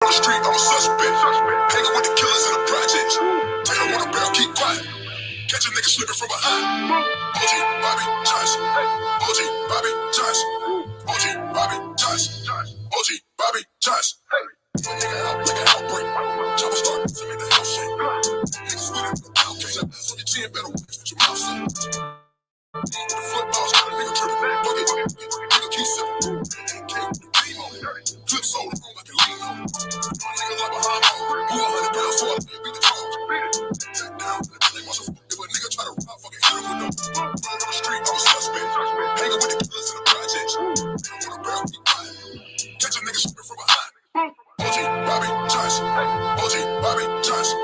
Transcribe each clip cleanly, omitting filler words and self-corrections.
the street, I'm a suspect. Hanging with the killers in the projects. Taylor want a barrel, keep quiet. Catch a nigga slipping from behind. OG Bobby Johnson. OG Bobby Johnson. OG Bobby Johnson. OG Bobby Johnson. One nigga out like an outbreak. Chopper start to make the house shake. Niggas with it, outcase. So your chin better watch what your mouth say. The footballs got a nigga tripping. Fuck it, nigga keep sipping. AK with the beam on it. Flip soda on like a lean on it. Nigga like behind on. Who 100 pounds for a nigga beat the dog. Take down, they want some. If a nigga try to rob, fucking hit him with them. Running on the street, I'm a suspect. Hanging with the killers in the projects. They don't want a barrel, keep quiet. Catch a nigga slipping from behind. OG Bobby Johnson. OG Bobby Johnson.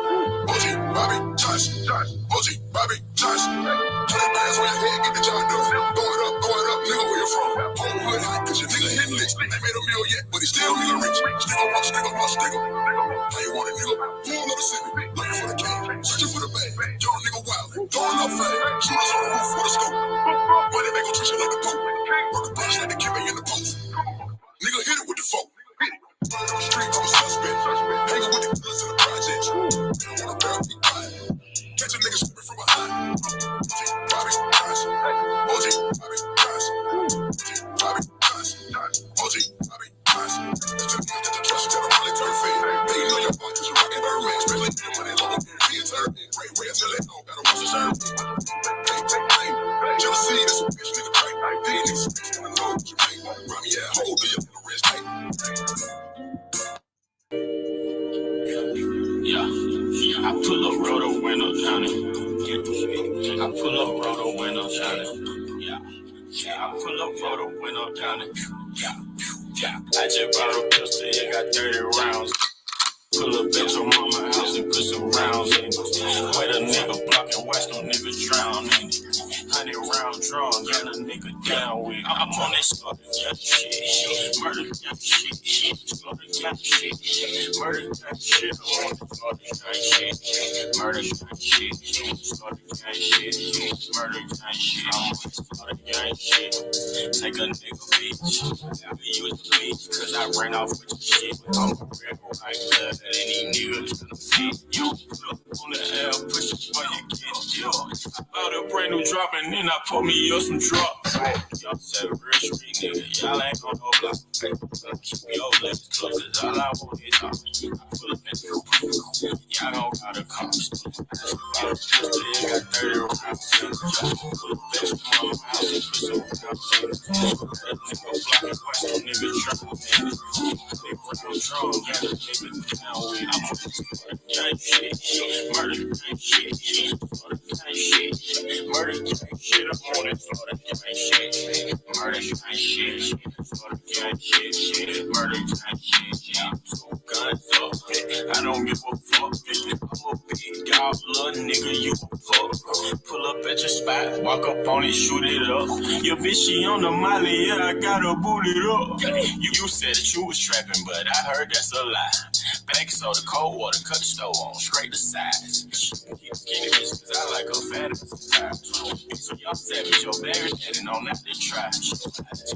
OG Bobby Johnson. OG Bobby Johnson. 100 bands on your head, get the job done. Throw it up, nigga, where you from? Homewood hot, cause your nigga hitting licks. Ain't made a meal yet, but he still nigga rich. Stick up. How you want it, nigga? Full of the city. Looking for the king, searching for the bag. Young nigga wild, throwing up fag. Shooters on the roof with a scope. Money they gon' treat you like the Pope. Work the brush like the Kimmy in the post. Nigga hit it with the folk. Running on the street, I'm a suspect. Hanging with the killers in the projects. They don't want a barrel, be quiet. Catch a nigga slipping from behind. OG Bobby Johnson. OG Bobby Johnson. OG Bobby Johnson. OG Bobby Johnson. Just a nigga that you trust, tell them how they turn fade. They know your heart cause you rockin' her man. Especially when money low, be a turn. Ray until they know, gotta watch the shirt. Hey. Jealousy, that's a bitch nigga type. They niggas wanna know what you make. Run me at hole, do your little wrist tight. Yeah, I pull up, roll the window down it. I pull up, roll the window down it. Yeah, I pull up, roll the window down it. Yeah, I just bought a pistol, it got 30 rounds. Pull up at your mama house and put some rounds in it. Wait a nigga block and watch them niggas drown in it. 100 round drawn, got a nigga down with. I'm on that slaughter gun shit. Murder gun shit. Slaughter gun shit. Murder gun shit. I'm on the slaughter gun shit. Murder gun shit. Slaughter gun shit. Murder gun shit. I'm on the slaughter gun shit. Take a nigga bitch. You was a bitch, cause I ran off with your shit. I'm a rebel like blood. Any nigga gonna fit you. Pull up on the L, push it while you get you. I bought a brand new drop and then I put me up some drops. Y'all say real street nigga, y'all ain't gon' no block. Keep your lips closed, cause all I want is talk. I pull up in the y'all gon' gotta come. I got 30 rounds in the drop. Pull up at your mama house and put some rounds in it. That nigga block and watch them niggas drop in it. They bring them drone, got a nigga down. I'm on the gang shit, murder gang shit, murder gang shit, murder gang shit. I'm on it for the gang shit, murder gang shit, murder gang shit, murder gang shit. Two guns up, I don't give a fuck. I'm a big dog, little nigga, you a fuck. Pull up at your spot, walk up on it, shoot it up. Your bitch, she on the molly, yeah, I gotta boot it up. You said that you was trapping, but I heard that's a lie. Baking soda, cold water, cut the stove on, scrape the sides. Skinny bitch, cause I like a fat so y'all savage, your baby daddy know not to try. I just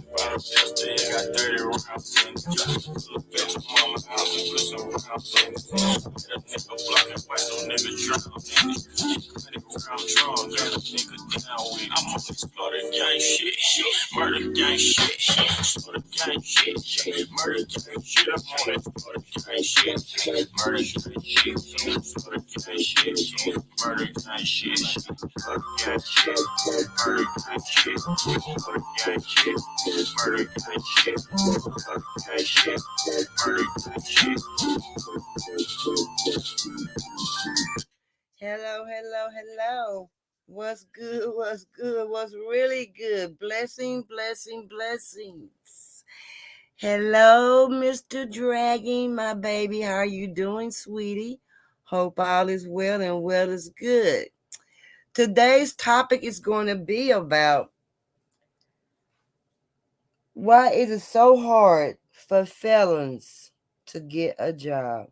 bought a pistol, it got 30 rounds in the drop. Look at your mama house and put some rounds in it. Get a nigga block and watch some nigga drown in it. 100 round drawn, got a nigga down with. I'm on the slaughter gang shit, murder gang shit, slaughter gang shit, murder gang shit. I'm on that slaughter gang shit. Murder gang shit, slaughter gang shit, murder gang shit, slaughter gang shit, murder gang shit, slaughter gang shit, murder gang shit, slaughter gang shit, murder gang shit. Hello. What's good? What's really good? Blessings. Hello, Mr. Dragon, my baby. How are you doing, sweetie? Hope all is well and well is good. Today's topic is going to be about why is it so hard for felons to get a job?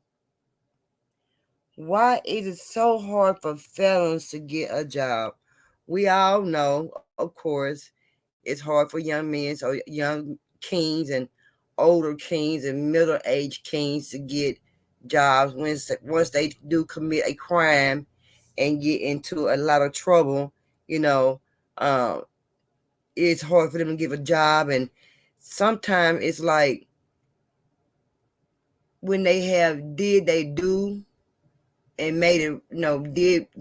Why is it so hard for felons to get a job? We all know, of course, it's hard for young men, so young kings and older kings and middle-aged kings to get jobs once they do commit a crime and get into a lot of trouble, you know, um, it's hard for them to give a job. And sometimes it's like when they have they do and made it,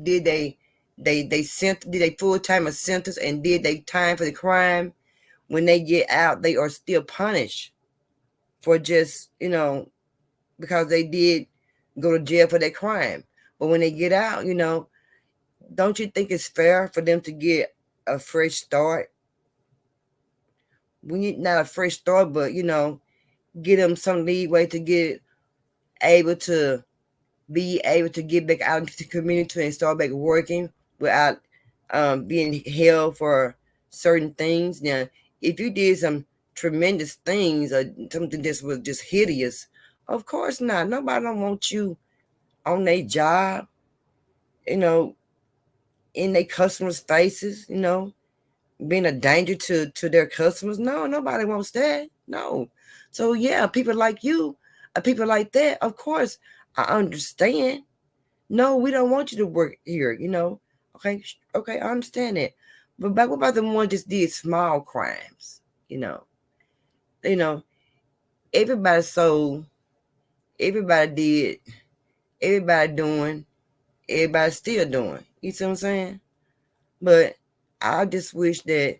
did they sent did they full time a sentence and did they time for the crime. When they get out, they are still punished for just because they did go to jail for that crime. But when they get out, don't you think it's fair for them to get a fresh start? We need not a fresh start, but get them some leeway to get able to be able to get back out into the community and start back working without being held for certain things. Now, if you did some tremendous things or something that was just hideous, of course not. Nobody don't want you on their job, in their customers' faces, being a danger to their customers. No, nobody wants that. No. So yeah, people like you, people like that, of course, I understand. No, we don't want you to work here, Okay, okay, I understand that. But what about the one just did small crimes? You know, you know, everybody sold, everybody did, everybody doing, everybody still doing. You see what I'm saying? But I just wish that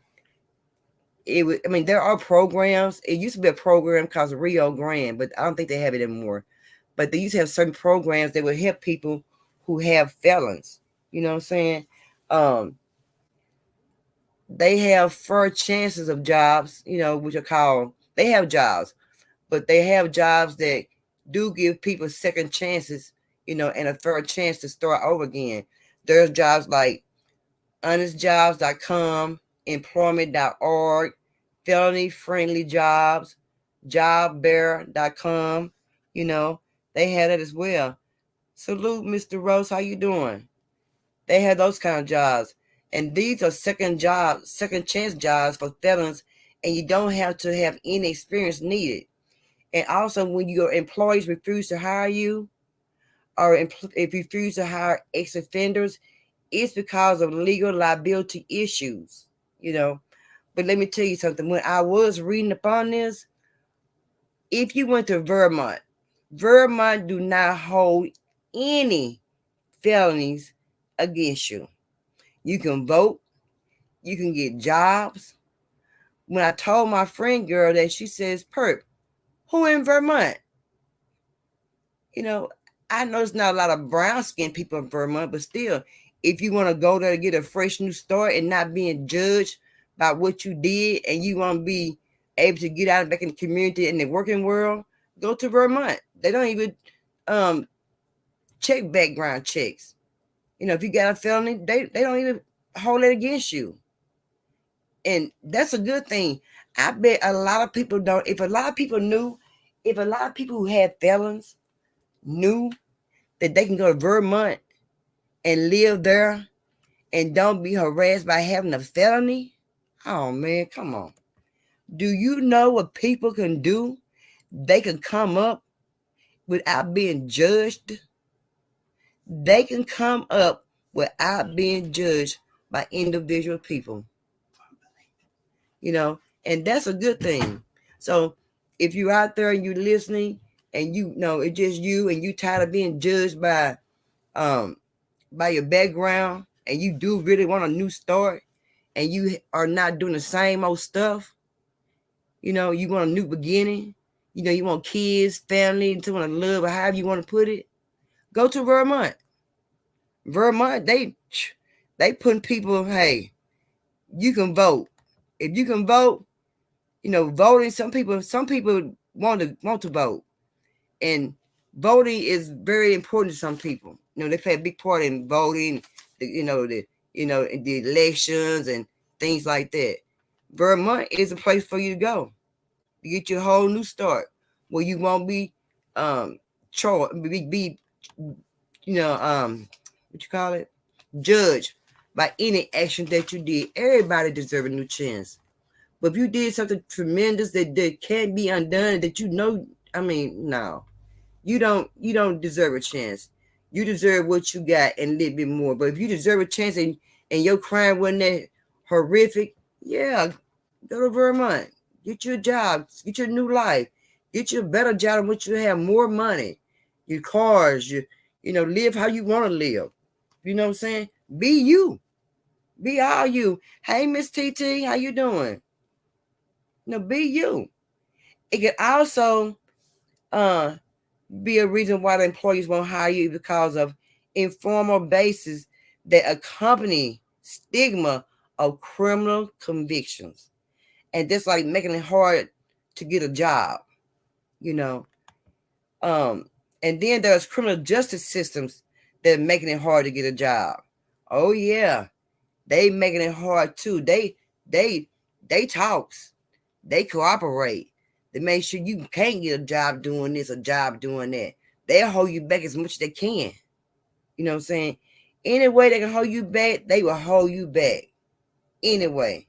it would. I mean, there are programs. It used to be a program called Rio Grande, but I don't think they have it anymore. But they used to have certain programs that would help people who have felons. You know what I'm saying? Um, they have fair chances of jobs, which are called, they have jobs, but they have jobs that do give people second chances, and a fair chance to start over again. There's jobs like honestjobs.com, employment.org, felony friendly jobs, jobbear.com, they have that as well. Salute, Mr. Rose, how you doing? They have those kind of jobs. And these are second chance jobs for felons, and you don't have to have any experience needed. And also, when your employees refuse to hire you, or if you refuse to hire ex-offenders, it's because of legal liability issues, But let me tell you something. When I was reading upon this, if you went to Vermont do not hold any felonies against you. You can vote. You can get jobs. When I told my friend girl that, she says, Perp, who in Vermont? I know there's not a lot of brown skinned people in Vermont, but still, if you want to go there to get a fresh new start and not being judged by what you did, and you want to be able to get out back in the community and the working world, go to Vermont. They don't even check background checks. If you got a felony, they don't even hold it against you. And that's a good thing. I bet a lot of people don't. If a lot of people who had felons knew that they can go to Vermont and live there and don't be harassed by having a felony, oh man, come on. Do you know what people can do? They can come up without being judged. They can come up without being judged by individual people. And that's a good thing. So if you're out there and you're listening and it's just you and you tired of being judged by your background, and you do really want a new start, and you are not doing the same old stuff, you want a new beginning, you want kids, family, to want to love, or however you want to put it, go to Vermont. They putting people, hey, you can vote. If you can vote, voting, some people want to vote, and voting is very important to some people. They play a big part in voting, the elections and things like that. Vermont is a place for you to go to get your whole new start, where you won't be judged by any action that you did. Everybody deserves a new chance. But if you did something tremendous that can't be undone, that no, you don't deserve a chance. You deserve what you got and a little bit more. But if you deserve a chance and your crime wasn't that horrific, yeah, go to Vermont. Get you a job. Get your new life. Get you a better job in which you have more money. Your cars, live how you want to live. You know what I'm saying? Be you. Be all you. Hey, Miss TT, how you doing? Be you. It can also uh be a reason why the employees won't hire you because of informal basis that accompany stigma of criminal convictions. And that's like making it hard to get a job, you know. Um, and then there's criminal justice systems that are making it hard to get a job. Oh yeah, they making it hard too. They they talks, they cooperate. They make sure you can't get a job doing this, a job doing that. They'll hold you back as much as they can. You know what I'm saying? Any way they can hold you back, they will hold you back. Anyway,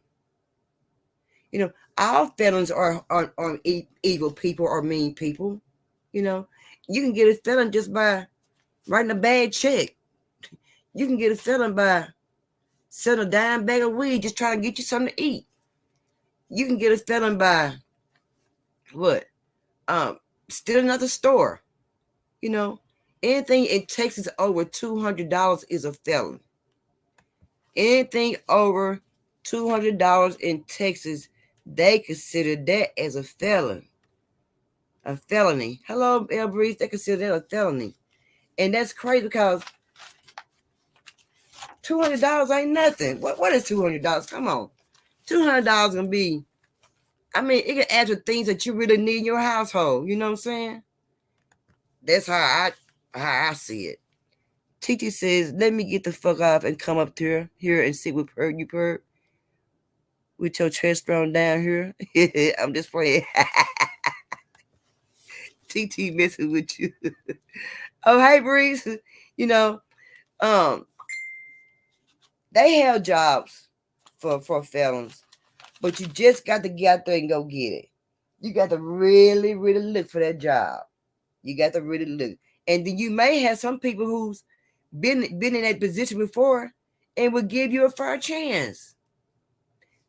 you know, all felons are evil people or mean people. You know, you can get a felon just by writing a bad check. You can get a felon by selling a dime bag of weed just trying to get you something to eat. You can get a felon by what? Stealing another store. You know, anything in Texas over $200 is a felon. Anything over $200 in Texas, they consider that as a felon. A felony. Hello, El Breeze. They consider that a felony. And that's crazy because $200 ain't nothing. What is $200? Come on. $200 gonna be, I mean, it can add to things that you really need in your household. You know what I'm saying? That's how I see it. TT says, let me get the fuck off and come up here and sit with her, you perp. With your chest thrown down here. I'm just playing. TT messing with you. Oh, hey, Breeze. You know, um, they have jobs for felons, but you just got to get out there and go get it. You got to really, really look for that job. You got to really look. And then you may have some people who's been in that position before and will give you a fair chance.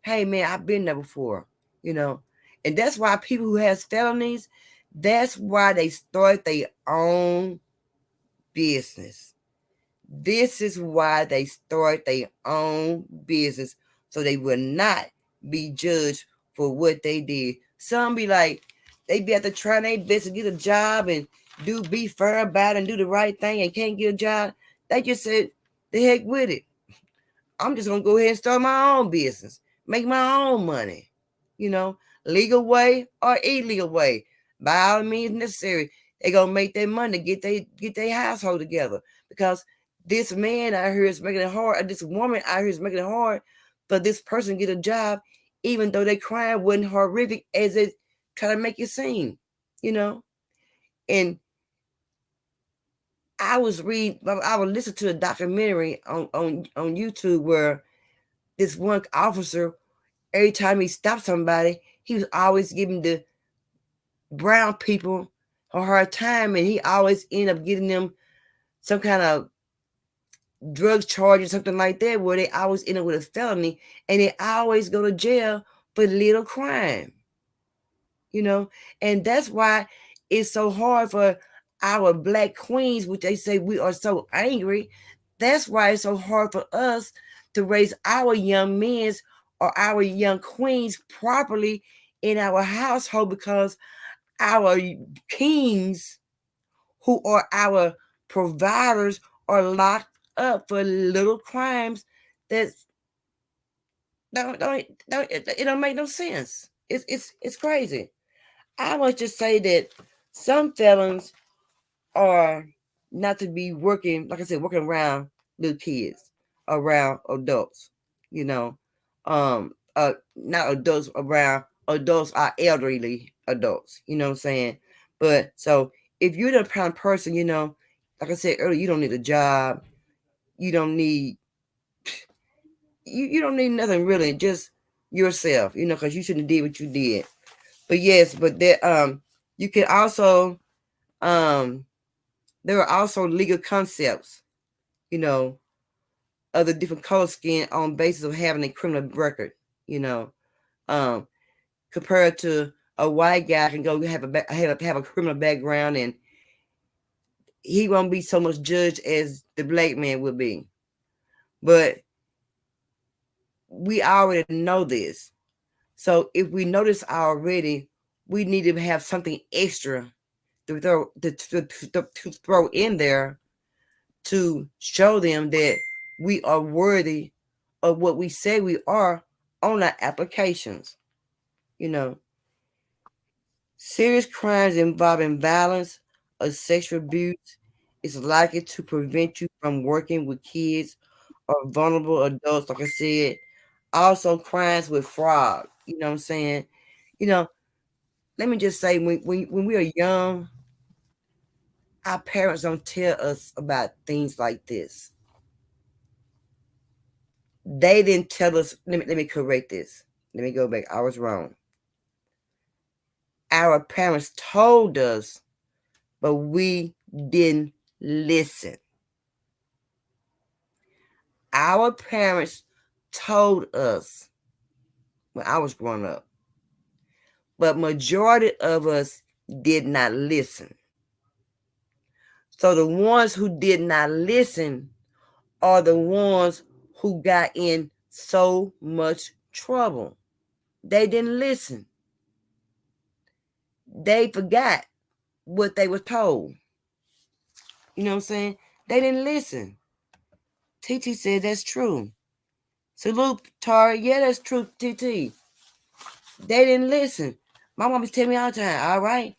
Hey, man, I've been there before, you know. And that's why people who have felonies, that's why they start their own business. This is why they start their own business, so they will not be judged for what they did. Some be like, they be at the trying their best to get a job and be fair about it and do the right thing and can't get a job. They just said, the heck with it. I'm just gonna go ahead and start my own business, make my own money, you know, legal way or illegal way. By all means necessary, they gonna make their money, get their household together. Because this man out here is making it hard, or this woman out here is making it hard for this person to get a job, even though their crime wasn't horrific as it try to make it seem, you know. And I was listening to a documentary on YouTube where this one officer, every time he stopped somebody, he was always giving the brown people a hard time, and he always ended up getting them some kind of drug charge or something like that, where they always end up with a felony, and they always go to jail for little crime, you know. And that's why it's so hard for our black queens, which they say we are so angry. That's why it's so hard for us to raise our young men or our young queens properly in our household, because our kings, who are our providers, are locked up for little crimes that it don't make no sense. It's crazy. I must just say that some felons are not to be working, like I said, working around little kids, around adults, you know. Not adults, around adults are elderly adults, you know what I'm saying? But so if you're the kind of person, you know, like I said earlier, you don't need a job, you don't need you don't need nothing really, just yourself, you know, because you shouldn't have did what you did. But yes, but that you can also Um, there are also legal concepts, you know, of the different color skin on basis of having a criminal record, you know, um, compared to a white guy can go have a criminal background and he won't be so much judged as the black man would be. But we already know this. So if we know this already, we need to have something extra to throw in there to show them that we are worthy of what we say we are on our applications. You know, serious crimes involving violence or sexual abuse is likely to prevent you from working with kids or vulnerable adults, like I said. Also, crimes with fraud. You know what I'm saying? You know, let me just say, when we are young, our parents don't tell us about things like this. They didn't tell us. Let me correct this. Let me go back. I was wrong. Our parents told us, but we didn't listen. Our parents told us when I was growing up, but majority of us did not listen. So the ones who did not listen are the ones who got in so much trouble. They didn't listen. They forgot what they were told. You know what I'm saying? They didn't listen. TT said that's true. Salute, Tari. Yeah, that's true, TT. They didn't listen. My mama tell me all the time, all right,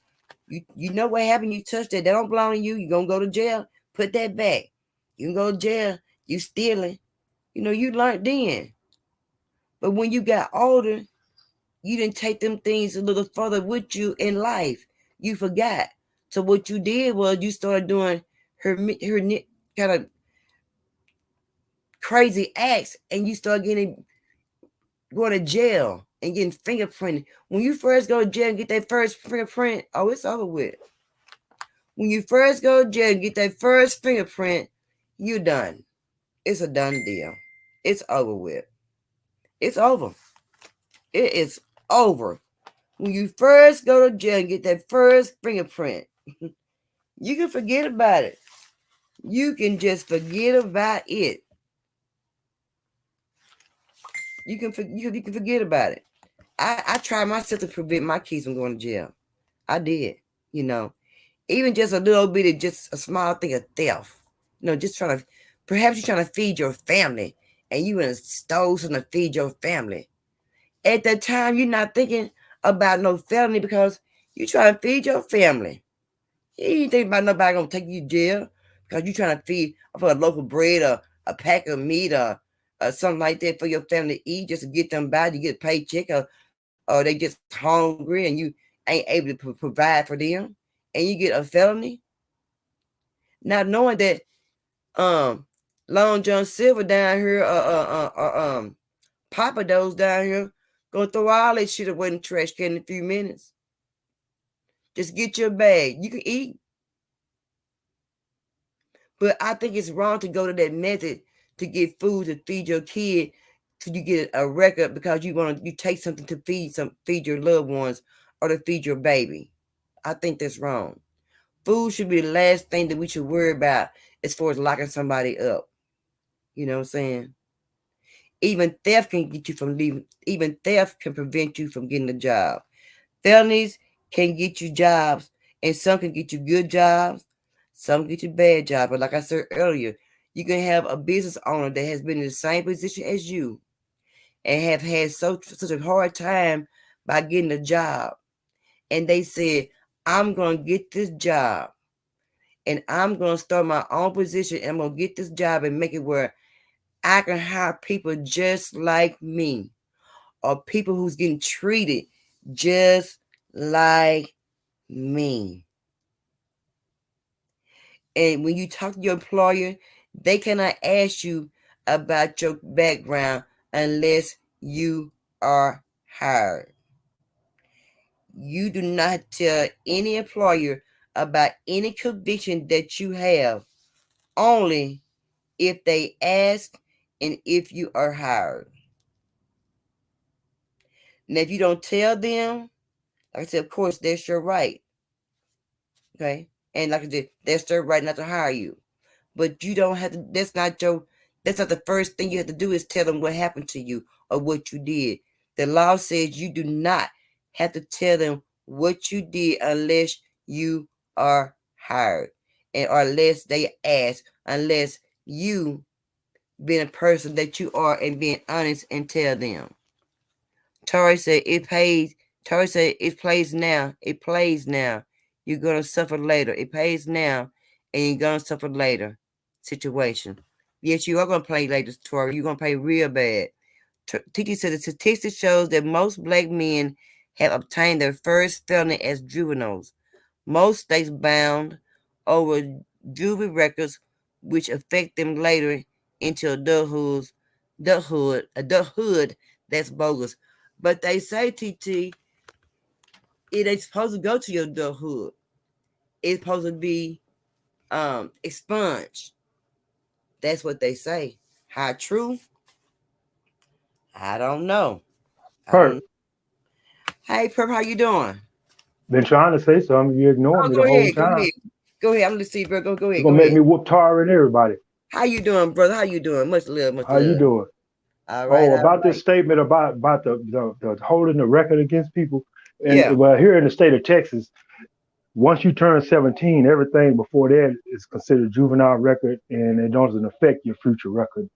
you know what happened, you touched that. That don't belong to you. You're going to go to jail. Put that back. You can go to jail. You stealing. You know, you learned then. But when you got older, you didn't take them things a little further with you in life. You forgot. So what you did was you started doing her kind of crazy acts, and you start going to jail and getting fingerprinted. When you first go to jail and get that first fingerprint, oh, it's over with. When you first go to jail and get that first fingerprint, you done. It's a done deal. It's over with. It's over. It is over. When you first go to jail and get that first fingerprint, you can forget about it. You can just forget about it. You can forget about it. I tried myself to prevent my kids from going to jail. I did, you know. Even just a little bit of just a small thing of theft. You know, just perhaps you're trying to feed your family and you stole something to feed your family. At that time, you're not thinking about no felony because you're trying to feed your family. You ain't thinking about nobody gonna take you to jail because you're trying to feed for a local bread or a pack of meat or something like that for your family to eat just to get them by. You get a paycheck or they just hungry and you ain't able to provide for them and you get a felony. Not knowing that Long John Silver down here, Papa Do's down here, gonna throw all that shit away in the trash can in a few minutes. Just get your bag. You can eat. But I think it's wrong to go to that method to get food to feed your kid till you get a record because you take something to feed your loved ones or to feed your baby. I think that's wrong. Food should be the last thing that we should worry about as far as locking somebody up. You know what I'm saying? Even theft can get you from leaving. Even theft can prevent you from getting a job. Felonies can get you jobs, and some can get you good jobs, some get you bad jobs. But like I said earlier, you can have a business owner that has been in the same position as you and have had such a hard time by getting a job. And they said, I'm going to get this job and I'm going to start my own position and I'm going to get this job and make it where I can hire people just like me or people who's getting treated just like me. And when you talk to your employer, they cannot ask you about your background unless you are hired. You do not tell any employer about any conviction that you have only if they ask and if you are hired. Now, if you don't tell them, like I said, of course, that's your right. Okay. And like I said, that's their right not to hire you. But you don't have to, that's not the first thing you have to do is tell them what happened to you or what you did. The law says you do not have to tell them what you did unless you are hired and or unless they ask, unless you being a person that you are and being honest and tell them. Tori said it pays. Tori said it plays now. It plays now. You're gonna suffer later. It pays now, and you're gonna suffer later. Situation. Yes, you are gonna play later, Tori. You're gonna pay real bad. Tiki said the statistics shows that most black men have obtained their first felony as juveniles. Most states bound over juvie records, which affect them later into adulthood. That's bogus. But they say, TT, it ain't supposed to go to your adulthood. It's supposed to be expunged. That's what they say. How true? I don't know. I don't know. Perp, Hey, Perp, how you doing? been trying to say something. You ignoring Oh, me the go whole ahead. Go time. ahead. Go ahead. I'm gonna see, bro. Go You're ahead. Go gonna make ahead. me whoop Tara and everybody. How you doing, brother? How you doing? Much love. Much How you love. doing? All right. Oh, All about this right. statement about the holding the record against people. Yeah. And well, here in the state of Texas, once you turn 17, everything before that is considered juvenile record, and it doesn't affect your future record.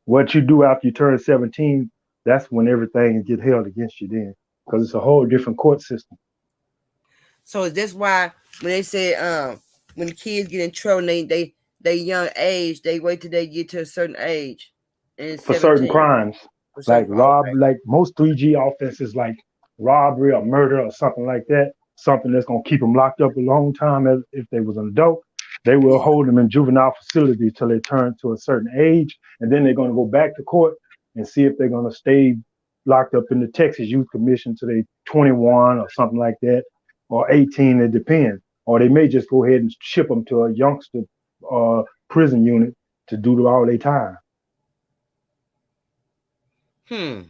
What you do after you turn 17, that's when everything gets held against you then, because it's a whole different court system. So that's why when they say when the kids get in trouble, they young age, they wait till they get to a certain age, and For certain 17 crimes, for like certain. Okay. like most 3G offenses, like robbery or murder or something like that, something that's gonna keep them locked up a long time. As if they was an adult, they will Yeah. hold them in juvenile facility till they turn to a certain age, and then they're gonna go back to court and see if they're gonna stay locked up in the Texas Youth Commission till they 21 or something like that, or 18. It depends. Or they may just go ahead and ship them to a youngster prison unit to do all their time. Hmm.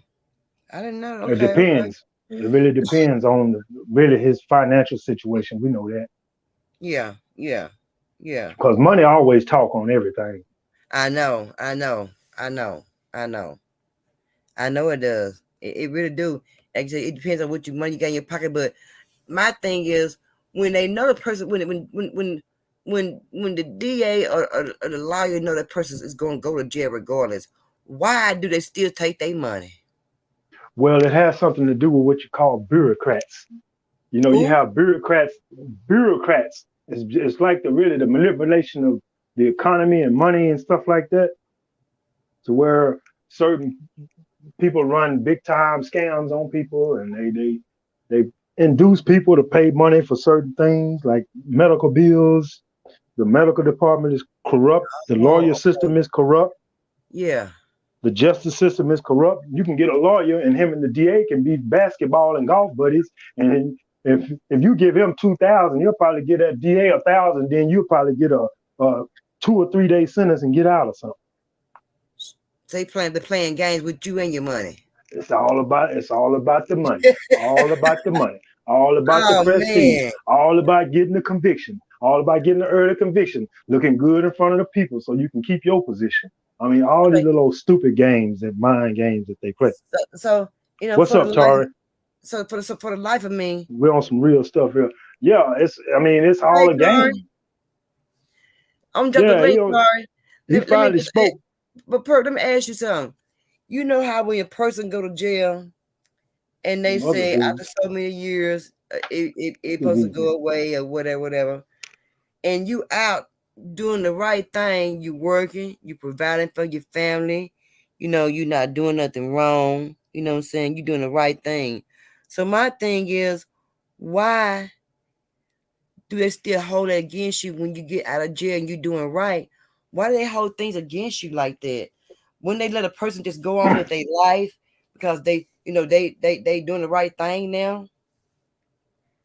I didn't know. It Okay. Okay. depends. It really depends on really his financial situation. We know that Yeah. Yeah. Yeah. because money always talk on everything. I know. I know. I know. I know. I know it does. It really do. Like I said, it depends on what you money you got in your pocket. But my thing is when they know the person when the DA or the lawyer know that person is going to go to jail regardless, why do they still take their money? Well, it has something to do with what you call bureaucrats. You know, you Who? have bureaucrats. Bureaucrats. It's like the manipulation of the economy and money and stuff like that, to where certain people run big time scams on people, and they induce people to pay money for certain things like medical bills. The medical department is corrupt. The lawyer Oh, system is corrupt. yeah. The justice system is corrupt. You can get a lawyer, and him and the DA can be basketball and golf buddies. And if you give him 2,000, you'll probably get that DA 1,000. Then you'll probably get a 2 or 3 day sentence and get out or something. So they're playing games with you and your money. It's all about the money. All about the money. All about the Oh prestige. man. All about getting the conviction. All about getting the early conviction. Looking good in front of the people so you can keep your position. I mean, all these Okay. little stupid games and mind games that they play. So What's for the up, life. Tari? For the life of me. We're on some real stuff here. Yeah, it's all Hey, a Tori. game. I'm dropping the Yeah, link, Tori. he Let me finally just. spoke. But Perk, let me ask you something. You know how when a person go to jail and they Mother say do. after so many years it supposed to go away or whatever, and you out doing the right thing, you working, you providing for your family, you're not doing nothing wrong. You know what I'm saying? You're doing the right thing. So my thing is, why do they still hold it against you when you get out of jail and you're doing right? Why do they hold things against you like that? When they let a person just go on with their life because they doing the right thing now?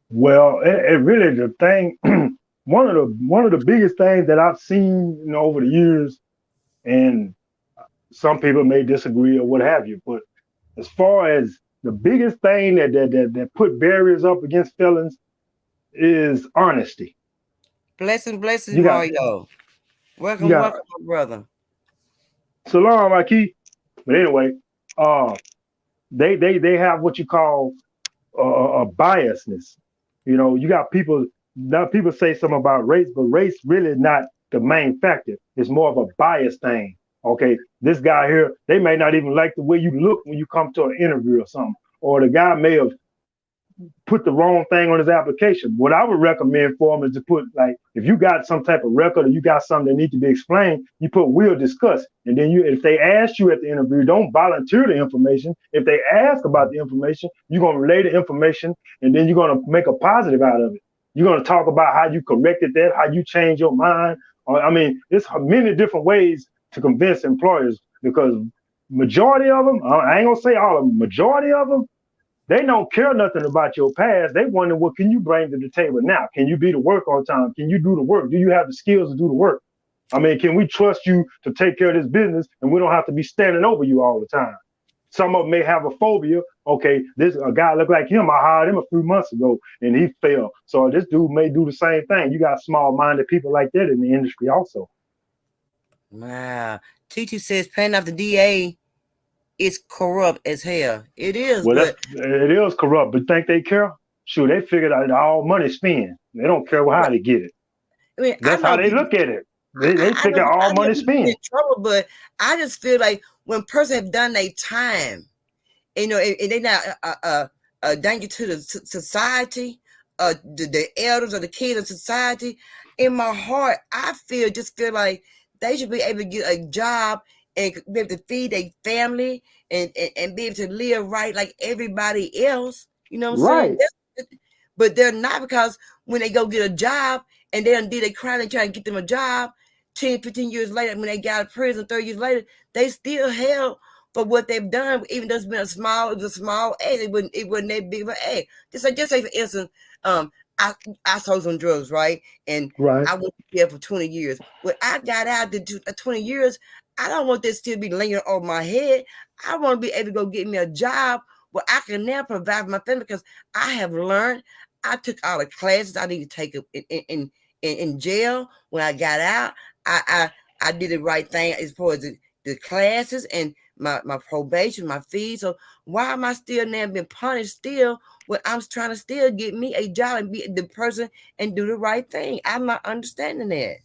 Well, it really the thing. One of the biggest things that I've seen, over the years, and some people may disagree or what have you, but as far as the biggest thing that put barriers up against felons is honesty. Blessings, You got Mario. you Welcome, got welcome, my brother. Salam Aki. But anyway, uh, they have what you call a biasness. You got people. Now people say something about race, but race really not the main factor. It's more of a bias thing. Okay, this guy here, they may not even like the way you look when you come to an interview or something, or the guy may have put the wrong thing on his application. What I would recommend for him is to put, like, if you got some type of record or you got something that needs to be explained, you put "will discuss," and then if they ask you at the interview, don't volunteer the information. If they ask about the information, you're gonna relay the information, and then you're gonna make a positive out of it. You're gonna talk about how you corrected that, how you changed your mind. I mean, it's many different ways to convince employers because majority of them, I ain't gonna say all of them, majority of them, they don't care nothing about your past. They wonder what can you bring to the table now? Can you be to work on time? Can you do the work? Do you have the skills to do the work? I mean, can we trust you to take care of this business and we don't have to be standing over you all the time? Some of them may have a phobia. Okay, this a guy look like him. I hired him a few months ago and he failed. So this dude may do the same thing. You got small-minded people like that in the industry also. Wow. TT says paying off the DA is corrupt as hell. It is, Well, but it is corrupt, but think they care? Sure, they figured out all money spent. They don't care how they get it. I mean, I That's how know they people. look at it. They I figure all know money people get in spent. trouble, but I just feel like when person have done their time, and they not a danger to the society, the elders or the kids of society. In my heart, I feel like they should be able to get a job and be able to feed their family and be able to live right like everybody else. You know what I'm saying? Right. But they're not, because when they go get a job and they done did a crime, they try to get them a job 10, 15 years later, when they got out of prison 30 years later, they still held for what they've done, even though it was a small egg. It wasn't that big of an egg. Just say for instance, I sold some drugs, right? And Right. I went to jail for 20 years. When I got out the 20 years, I don't want this still be laying over my head. I want to be able to go get me a job where I can now provide for my family, because I have learned. I took all the classes I need to take in jail. When I got out, I did the right thing as far as the classes and my probation, my fees. So why am I still now being punished still when I'm trying to still get me a job and be the person and do the right thing? I'm not understanding that.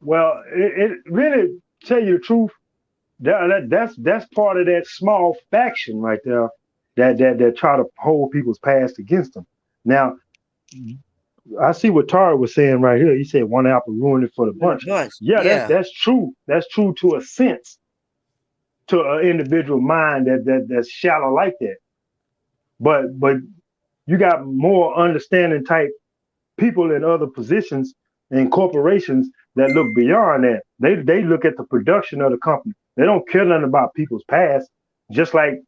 Well, it really, tell you the truth, that's part of that small faction right there that try to hold people's past against them. Now, I see what Tara was saying right here. He said one apple ruined it for the bunch. Bunch, Yeah, yeah, that's true. That's true to a sense, to an individual mind that's shallow like that. But you got more understanding type people in other positions and corporations that look beyond that. They look at the production of the company. They don't care nothing about people's past. Just like,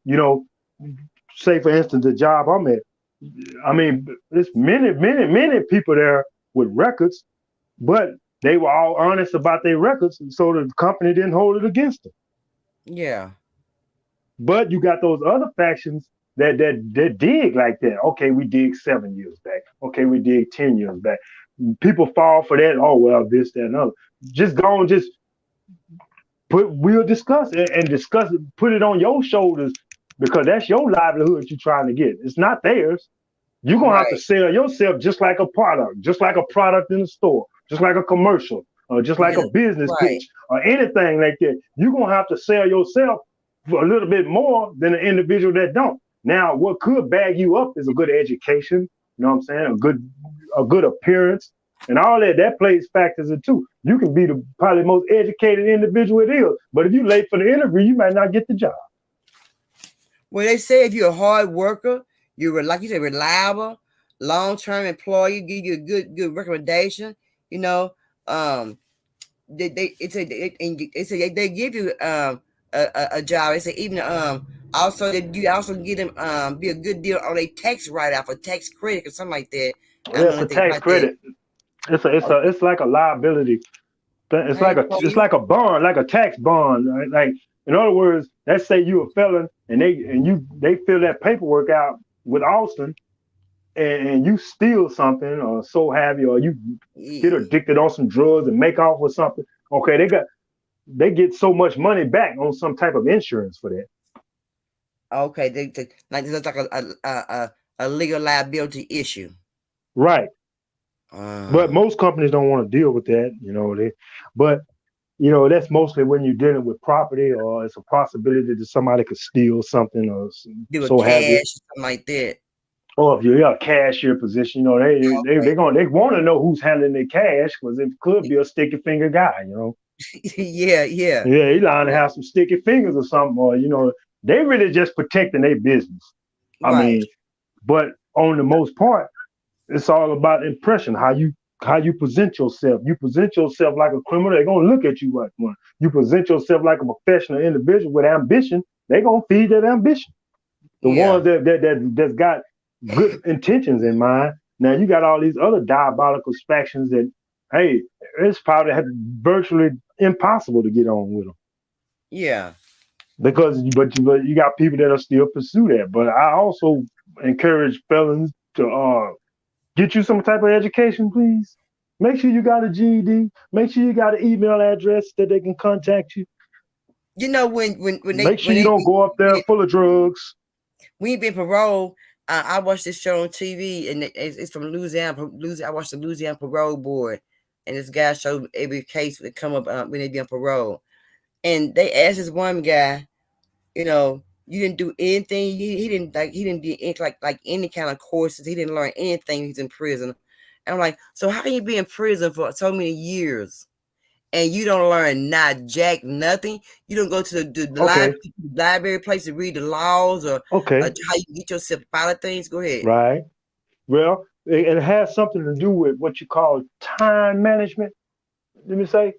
say for instance the job I'm at. I mean, there's many people there with records, but they were all honest about their records, and so the company didn't hold it against them. yeah. But you got those other factions that dig like that. Okay, we dig 7 years back. Okay, we dig 10 years back. People fall for that. Oh well, this, that, and other. Just go and just we'll discuss it and discuss it. Put it on your shoulders because that's your livelihood you're trying to get. It's not theirs. You're gonna have to Right, sell yourself just like a product, just like a product in the store, just like a commercial, or just like yeah, a business right. pitch, or anything like that. You're gonna have to sell yourself for a little bit more than an individual that don't. Now, what could bag you up is a good education, you know what I'm saying? A good appearance, and all that. That plays factors in too. You can be the probably most educated individual it is, but if you're late for the interview, you might not get the job. Well, they say if you're a hard worker, you're like you said, reliable, long-term employee, give you a good recommendation. You know, um, they give you a job. They say even Also, that you also get them be a good deal on a tax write-off or tax credit or something like that. I don't know It's a anything tax about that. credit. It's like a liability. It's Okay, like so it's like a bond, like a tax bond. Right? Like in other words, let's say you a felon and they fill that paperwork out with Austin and you steal something or so have you, or you get addicted on some drugs and make off with something. Okay, they get so much money back on some type of insurance for that. okay, like it's like a legal liability issue. Right. But Uh, most companies don't want to deal with that, but that's mostly when you're dealing with property or it's a possibility that somebody could steal something or do a so have you. cash, something like that. Or if you're in a cashier position, they want to know who's handling their cash because it could be a sticky finger guy. Yeah, yeah, Yeah, he lying to yeah. have some sticky fingers or something, or they really just protecting their business. I Right. mean, but on the most part, it's all about impression, how you present yourself. You present yourself like a criminal, they're gonna look at you like one. You present yourself like a professional individual with ambition, they're gonna feed that ambition. The Yeah, ones that's got good intentions in mind. Now you got all these other diabolical factions that, hey, it's probably virtually impossible to get on with them yeah. because but you got people that'll still pursue that. But I also encourage felons to get you some type of education, please. Make sure you got a GED. Make sure you got an email address that they can contact you. You know when Make sure when you they don't go up there full of drugs. we been parole. I watched this show on TV, and it's from Louisiana. I watched the Louisiana Parole Board, and this guy showed every case that come up when they be on parole. And they asked this one guy, you didn't do anything. He didn't do any, like any kind of courses. He didn't learn anything. He's in prison. And I'm like, so how can you be in prison for so many years and you don't learn not jack nothing? You don't go to the Okay, library place to read the laws or okay, how you get yourself out of things. Go ahead. right. Well, it has something to do with what you call time management. Let me say,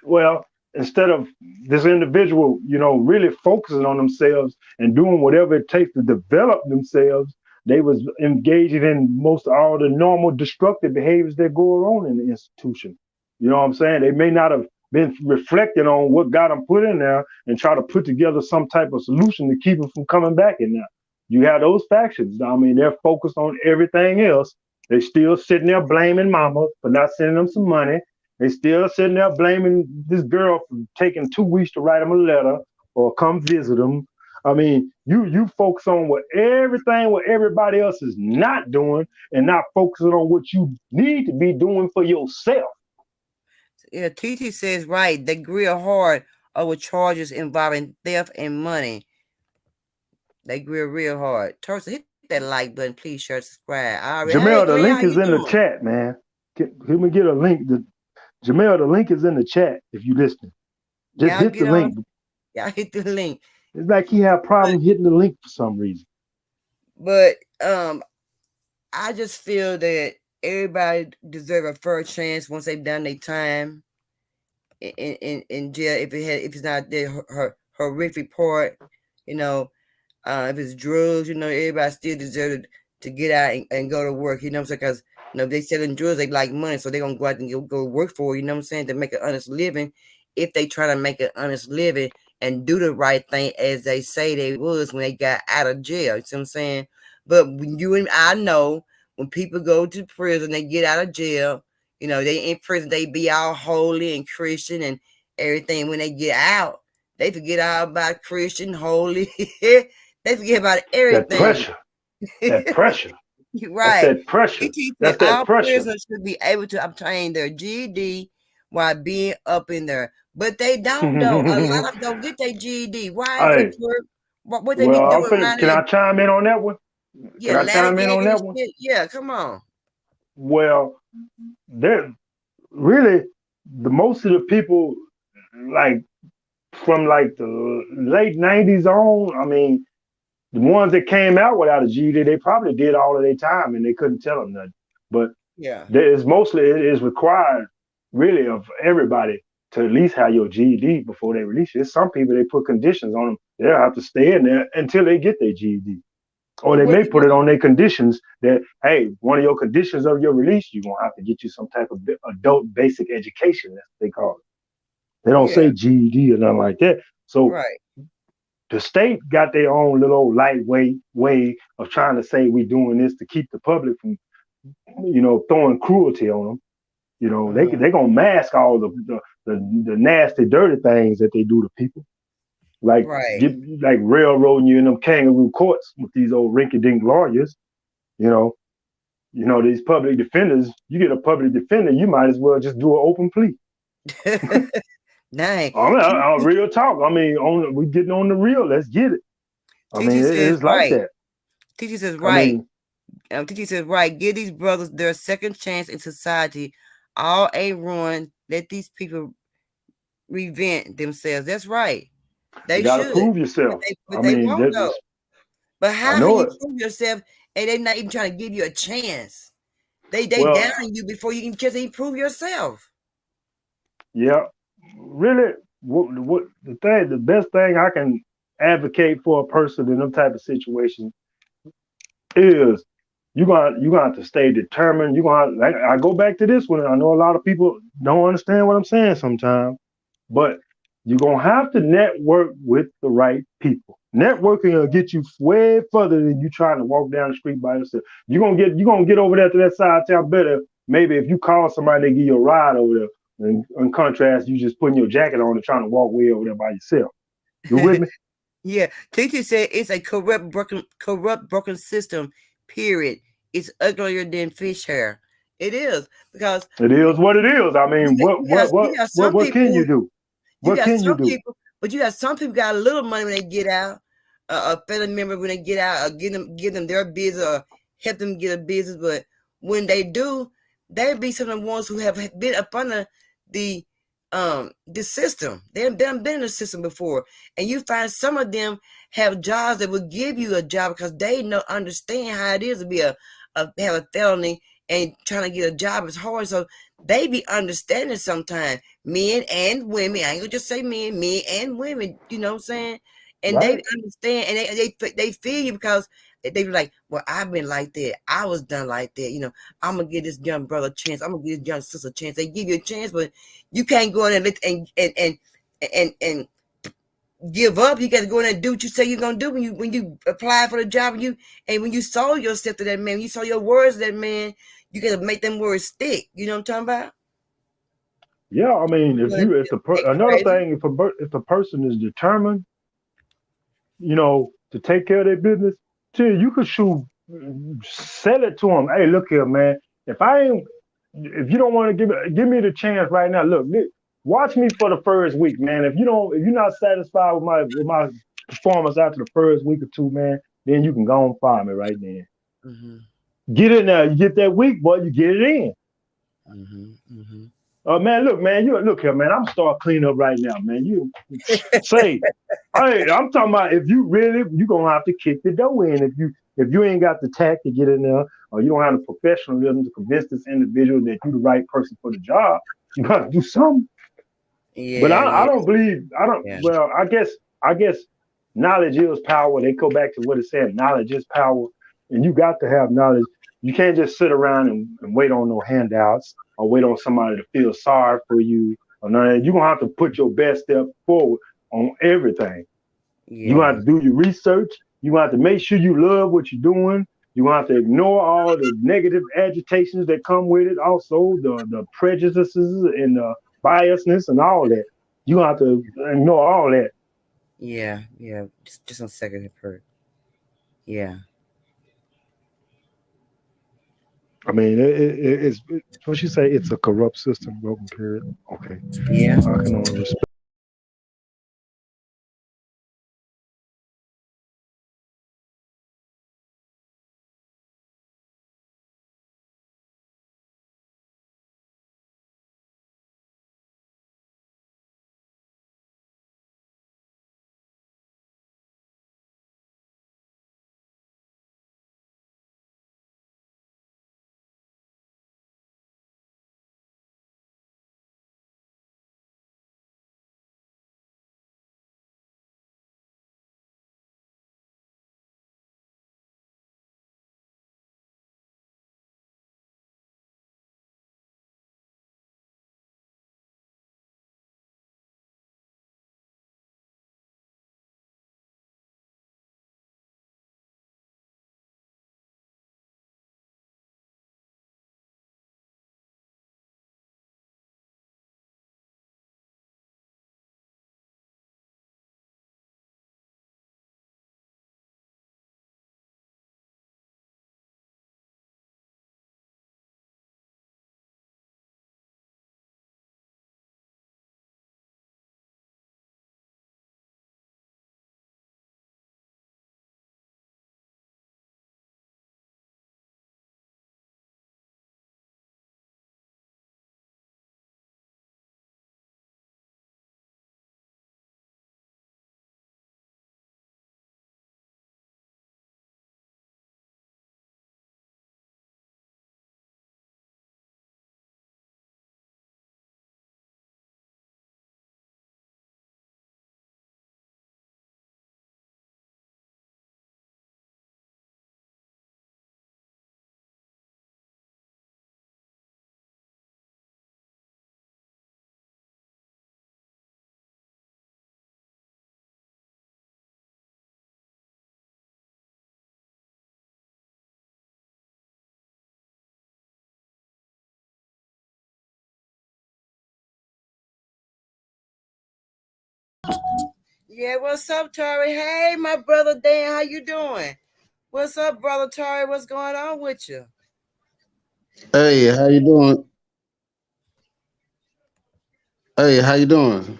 well, instead of this individual, really focusing on themselves and doing whatever it takes to develop themselves, they was engaging in most all the normal destructive behaviors that go on in the institution. You know what I'm saying? They may not have been reflecting on what got them put in there and try to put together some type of solution to keep them from coming back in there. You have those factions. I mean, they're focused on everything else. They still sitting there blaming mama for not sending them some money. They still sitting there blaming this girl for taking 2 weeks to write them a letter or come visit them. I mean, you focus on what everybody else is not doing and not focusing on what you need to be doing for yourself. Yeah, TT says right. They grill hard over charges involving theft and money. They grill real hard. Tursa, hit that like button, please. Share, subscribe. All right. Hey, Jamel, the Glenn, how link you is in the doing? chat, man. Let me get a link. Jamel, the link is in the chat if you listening. Just Y'all hit the get on. link. Y'all hit the link. It's like he had a problem hitting the link for some reason. But I just feel that everybody deserve a fair chance once they've done their time in jail. If it's not their horrific part, you know, if it's drugs, everybody still deserve to get out and go to work. You know what I'm saying? Because if they selling drugs, they like money, so they're gonna go out and go work for it. You know what I'm saying? To make an honest living. If they try to make an honest living and do the right thing as they say they was when they got out of jail. You see what I'm saying? But when you and I know when people go to prison, they get out of jail. They in prison, they be all holy and Christian and everything. When they get out, they forget all about Christian, holy. They forget about That everything. pressure. That pressure. You're That's right. that pressure. PT said That's that all pressure. prisoners should be able to obtain their GED while being up in there. But they don't, though. A lot of them don't get their GED. Why is it, Hey, what they be well, doing around can there? I chime in on that one? Can Yeah, I ladder chime in on gagging and that one? shit. Yeah, come on. Well, they're really the most of the people like from like the late '90s on. I mean, the ones that came out without a GED, they probably did all of their time and they couldn't tell them nothing. But Yeah. it is required really of everybody to at least have your GED before they release you. Some people they put conditions on them. They'll have to stay in there until they get their GED. Or they Well, may put it on their conditions that, hey, one of your conditions of your release, you're gonna have to get you some type of adult basic education, that's what they call it. They don't yeah, say GED or nothing like that. So right, the state got their own little lightweight way of trying to say we're doing this to keep the public from, throwing cruelty on them. They gonna mask all the nasty, dirty things that they do to people, like right. get like railroading you in them kangaroo courts with these old rinky-dink lawyers. You know, these public defenders. You get a public defender, you might as well just do an open plea. Dang. I mean, real talk. I mean, we getting on the real. Let's get it. I TT mean, says it's like right. that. TT says I right. mean, TT says right. Give these brothers their second chance in society. All ain't ruined. Let these people reinvent themselves. That's right. you They got to should, prove yourself. but I they mean, won't though. But I how can know you it. prove yourself and they're not even trying to give you a chance? They Well, down you before you can just even prove yourself. yeah, really. What the best thing I can advocate for a person in them type of situations is you gonna have to stay determined. You gonna like, I go back to this one. I know a lot of people don't understand what I'm saying sometimes, but you're gonna have to network with the right people. Networking will get you way further than you trying to walk down the street by yourself. You're gonna get over there to that side of town better. Maybe if you call somebody, they give you a ride over there. In contrast, you just putting your jacket on and trying to walk way over there by yourself. You with me? Yeah, TT said it's a broken system. Period. It's uglier than fish hair. It is because It is what it is. I mean, you got some what can people. you do? You What got can you some do? people, but you got some people got a little money when they get out. A family member when they get out, or give them their business, or help them get a business. But when they do, they be some of the ones who have been up under the system. They've been in the system before, and you find some of them have jobs that will give you a job because they understand how it is to be have a felony and trying to get a job is hard. So they be understanding sometimes, men and women. I ain't gonna just say men and women. You know what I'm saying? And they Right? understand, and they feel you because they be like, well, I've been like that. I was done like that. I'm gonna give this young brother a chance. I'm gonna give this young sister a chance. They give you a chance, but you can't go in and give up. You got to go in and do what you say you're gonna do when you apply for the job. And when you sold yourself to that man, you sold your words to that man. You got to make them words stick. You know what I'm talking about? Yeah. I mean, They another crazy. thing, if the person is determined, to take care of their business, you could sell it to them. Hey, look here, man. If you don't want to give me the chance right now, look, watch me for the first week, man. If you're not satisfied with my performance after the first week or two, man, then you can go and fire me right then. Mm-hmm. Get in there. You get that week, boy, you get it in. Mm-hmm. Mm-hmm. Man, look, man, you look here, man. I'm start cleaning up right now, man. You say, hey, I'm talking about if you gonna have to kick the door in if you ain't got the tact to get in there, or you don't have the professionalism to convince this individual that you're the right person for the job. You got to do something. But Yeah, I yeah, don't believe I don't. yeah, Well, I guess knowledge is power. They go back to what it said. Knowledge is power, and you got to have knowledge. You can't just sit around and wait on no handouts or wait on somebody to feel sorry for you or none of that. You're gonna have to put your best step forward on everything. You're gonna yeah, have to do your research. You're gonna have to make sure you love what you're doing. You're gonna have to ignore all the negative agitations that come with it, also the prejudices and the biasness and all that. You're gonna have to ignore all that. yeah, yeah. Just a second, Kurt. Yeah, I mean, it's what you say. It's a corrupt system, broken period. Okay, yeah. I can only respect. Yeah, what's up, Tori? Hey, my brother Dan, how you doing? What's up, brother Tori? What's going on with you? Hey, how you doing? Hey, how you doing?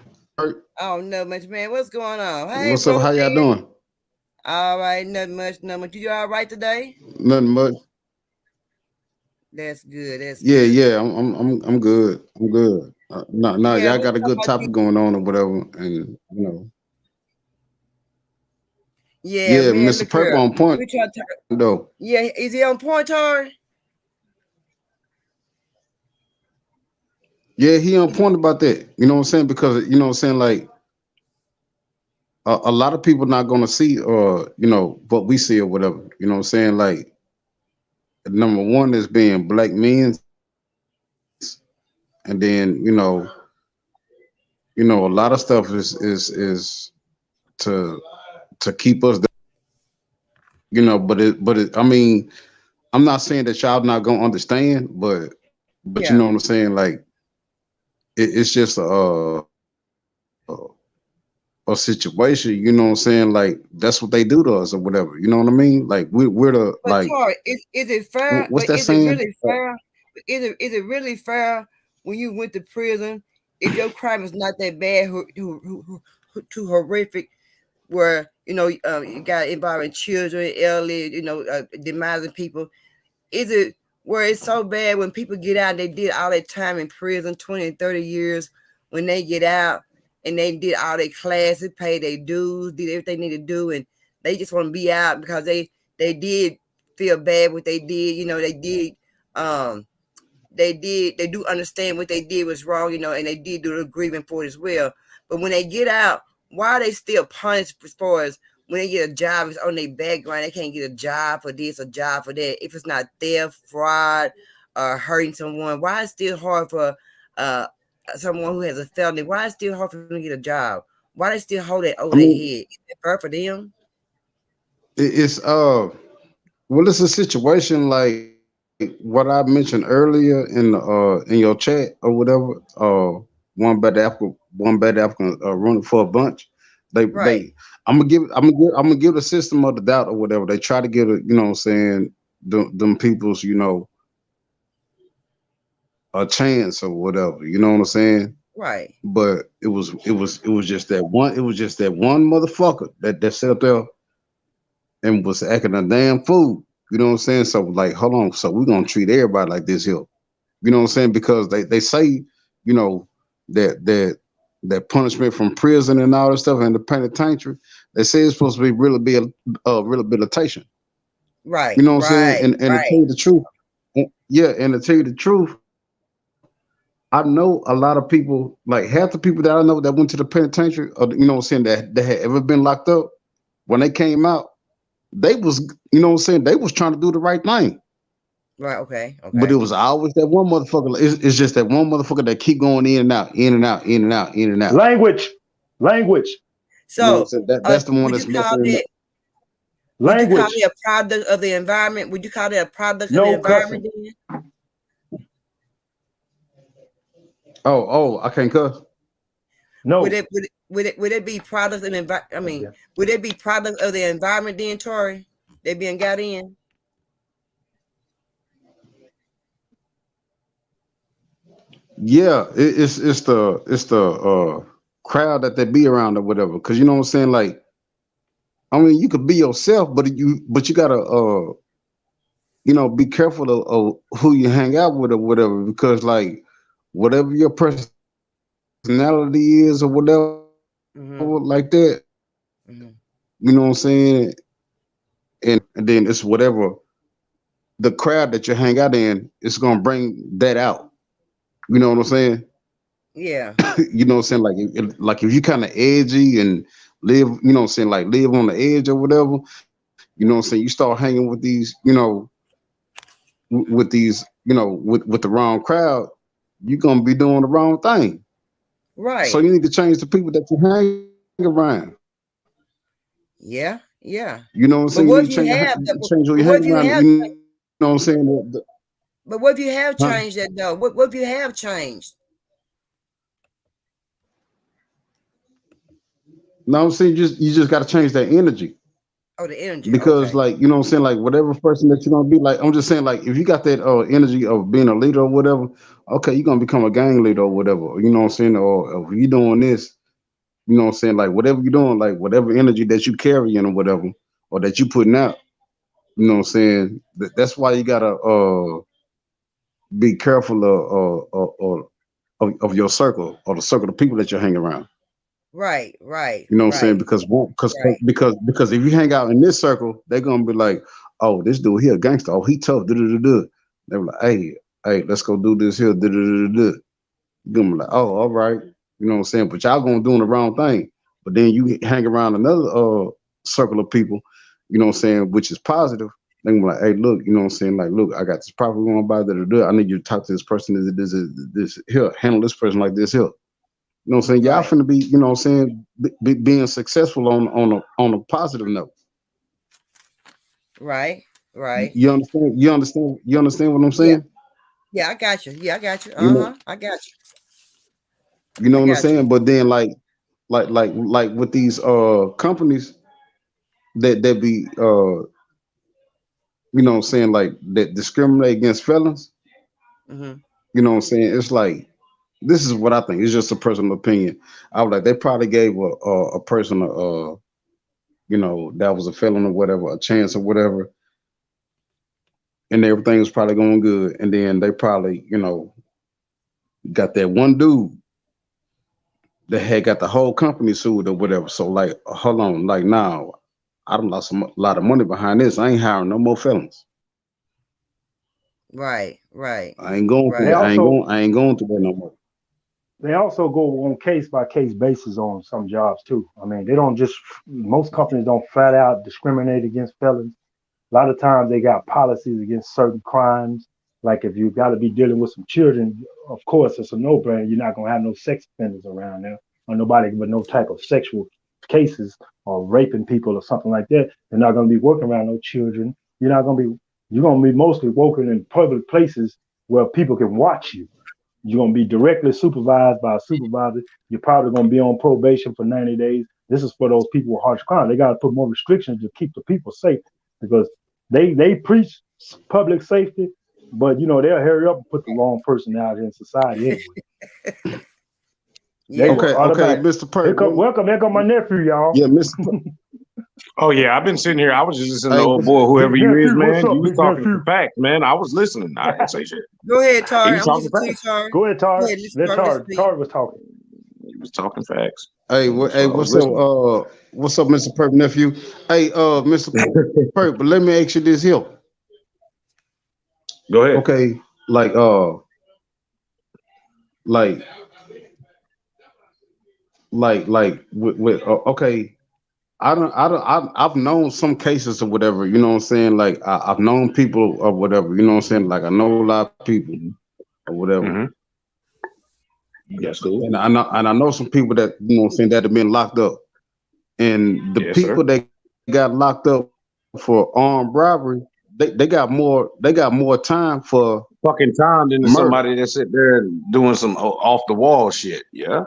Oh, no much, man. What's going on? Hey, What's up? brother How y'all Dan. doing? All right, nothing much, nothing much. You all right today? Nothing much. That's good. That's Yeah, good. yeah. I'm good. I'm good. No, no, Yeah, y'all we'll got a talk good about you. topic going on or whatever, and Yeah, yeah, man, Mr. look Purple here. on point We try to talk. though. Yeah, is he on point, Tori? Yeah, he on point about that. You know what I'm saying? Because you know what I'm saying, like a lot of people not gonna see what we see or whatever. You know what I'm saying? Like number one is being black men, and then a lot of stuff is to keep us, but I mean, I'm not saying that y'all not gonna understand, but you know Yeah. what I'm saying, like it's just a situation, you know what I'm saying, like that's what they do to us or whatever, you know what I mean, like we're the But like Tori, is it fair? what's But that is it saying? really fair? Is it really fair when you went to prison if your crime is not that bad, too horrific, where you got involving children, elderly, demising people? Is it where it's so bad when people get out, they did all that time in prison, 20 and 30 years, when they get out and they did all their classes, paid their dues, did everything they need to do, and they just want to be out because they did feel bad what they did, um they do understand what they did was wrong, and they did do the grieving for it as well. But when they get out, why are they still punished as far as when they get a job, it's on their background, they can't get a job for this, a job for that. If it's not theft, fraud, or hurting someone, why is it still hard for uh someone who has a felony? Why is it still hard for them to get a job? Why they still hold that over I their mean, head? Is it fair for them? it's well, it's a situation like what I mentioned earlier in your chat or whatever. One bad African running for a bunch. Right, They I'm gonna give the system of the doubt or whatever. They try to get a, you know what I'm saying, them people's, a chance or whatever. You know what I'm saying? right, But it was just that one. It was just that one motherfucker that sat up there and was acting a damn fool. You know what I'm saying? So like, hold on. So we're gonna treat everybody like this here. You know what I'm saying? Because they say, you know, that punishment from prison and all that stuff and the penitentiary, they say it's supposed to be really be a rehabilitation. right, You know what I'm saying? right, And to tell right, you the truth, yeah, and to tell you the truth, I know a lot of people, like half the people that I know that went to the penitentiary, or you know what I'm saying, that had ever been locked up, when they came out, they was, you know what I'm saying, they was trying to do the right thing. right. Okay, But it okay. was always that one motherfucker. It's just that one motherfucker that keep going in and out, in and out, in and out, in and out. Language, language, You know what I'm So, saying? That's the one would you that's call messing. that? Would you call language. it a product of the environment? Would you call it a product of the No environment cussing. then? Oh, I can't cuss. Would No. it would it would it, would it be product of the environment? I mean, Yeah. would it be product of the environment then, Tori? They being got in? Yeah, it's the crowd that they be around or whatever. Cause you know what I'm saying? Like, I mean, you could be yourself, but you gotta be careful of who you hang out with or whatever, because like whatever your personality is or whatever like Mm-hmm. that, Mm-hmm. you know what I'm saying? And then it's whatever the crowd that you hang out in is gonna bring that out. You know what I'm saying? Yeah. You know what I'm saying? Like if you kind of edgy and live, you know what I'm saying, like live on the edge or whatever, you know what I'm saying? You start hanging with these, with these, with the wrong crowd, you're gonna be doing the wrong thing. So Right. you need to change the people that you hang around. Yeah. You Yeah. know what I'm saying? You need to But what if you have that? change who you hang But what if around. you You have? know what I'm saying? But what if you have Huh? changed that though? What if you have changed? No, I'm saying you just got to change that energy. Oh, the energy. Because Okay. like you know what I'm saying, like whatever person that you're gonna be, like I'm just saying, like if you got that energy of being a leader or whatever, okay, you're gonna become a gang leader or whatever, you know what I'm saying, or if you're doing this, you know what I'm saying, like whatever you're doing, like whatever energy that you carrying or whatever, or that you putting out, you know what I'm saying, that's why you gotta be careful of your circle or the circle of people that you hang around. Right. Right. You know what I'm saying? Right. Right. Because if you hang out in this circle, they're gonna be like, oh, this dude here a gangster. Oh, he tough. Duh. They were like, hey, let's go do this here. Duh. You're gonna be like, oh, all right. You know what I'm saying? But y'all gonna doing the wrong thing. But then you hang around another circle of people, you know what I'm saying, which is positive. They're gonna be like, hey, look, you know what I'm saying? Like, look, I got this property going by. I need you to talk to this person. This here. Handle this person like this here. You know what I'm saying? Y'all Right. finna be, you know what I'm saying, being successful on a positive note. Right. Right. You understand? You understand what I'm Yeah. saying? Yeah. I got you. Yeah. I got you. You know, I got you. you know I what I'm got you. saying? But then like with these companies that be you know what I'm saying, like that discriminate against felons, Mm-hmm. you know what I'm saying? It's like this is what I think. It's just a personal opinion. I was like they probably gave a person you know, that was a felon or whatever, a chance or whatever, and everything was probably going good. And then they probably, you know, got that one dude that had got the whole company sued or whatever. So like, hold on, like now, I done lost a lot of money behind this. I ain't hiring no more felons. Right. Right. I ain't going through They Right. that. also I ain't going through that no more. they also go on case by case basis on some jobs too. I mean, they don't just most companies don't flat out discriminate against felons. A lot of times they got policies against certain crimes. Like if you've got to be dealing with some children, of course it's a no-brainer. You're not gonna have no sex offenders around there or nobody with no type of sexual cases or raping people or something like that. They're not gonna be working around no children. You're gonna be mostly working in public places where people can watch you. You're gonna be directly supervised by a supervisor. You're probably gonna be on probation for 90 days. This is for those people with harsh crime. They gotta put more restrictions to keep the people safe because they preach public safety, but they'll hurry up and put the wrong person out in society anyway. There you Yeah. go, Okay, automatic. Mr. Perk. Here come my nephew, y'all. Yeah, Mr. Perk. Oh yeah, I've been sitting here. I was just listening to Hey, old boy, Big whoever you is, nephew, what's man. up, You was big talking nephew? some facts, man. I was listening. I didn't say shit. Go ahead, He Tar. was I'm talking listening to you, facts. Tar. Go ahead, Go Tar. ahead, listen, Let Tar. Listen Tar. to you. Tar was talking. He was talking facts. Hey, So I was what's up? listening. What's up, Mr. Perk nephew? Hey, Mr. Perk, but let me ask you this here. Go ahead. Okay, like like okay. I've known some cases or whatever, you know what I'm saying? Like I've known people or whatever, you know what I'm saying? Like I know a lot of people or whatever. Mm-hmm. That's cool. And I know some people that, you know what I'm saying, that have been locked up. And the Yes, sir. people that got locked up for armed robbery, they got more time for Fucking time than murder. somebody that sit there and doing some off the wall shit. Yeah.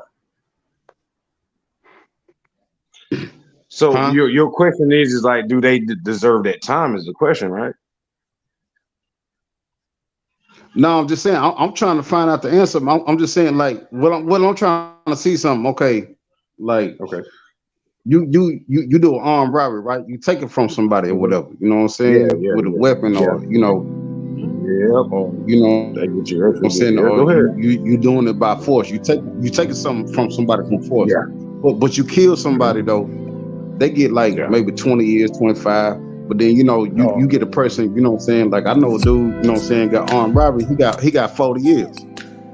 So Huh? your question is like, do they deserve that time? Is the question, right? No, I'm just saying I'm trying to find out the answer. I'm just saying like what I'm trying to see something. Okay, like Okay. you do an armed robbery, right? You take it from somebody or Mm-hmm. whatever. You know what I'm Yeah, saying? With a weapon, yeah. or Yep. or you know They get you what I'm extra. saying, Yeah, or go ahead. you doing it by force. You taking something from somebody from force. Yeah. But you kill somebody though, they get like Yeah. maybe 20 years, 25. But then you get a person, you know what I'm saying? Like I know a dude, you know what I'm saying, got armed robbery. He got 40 years.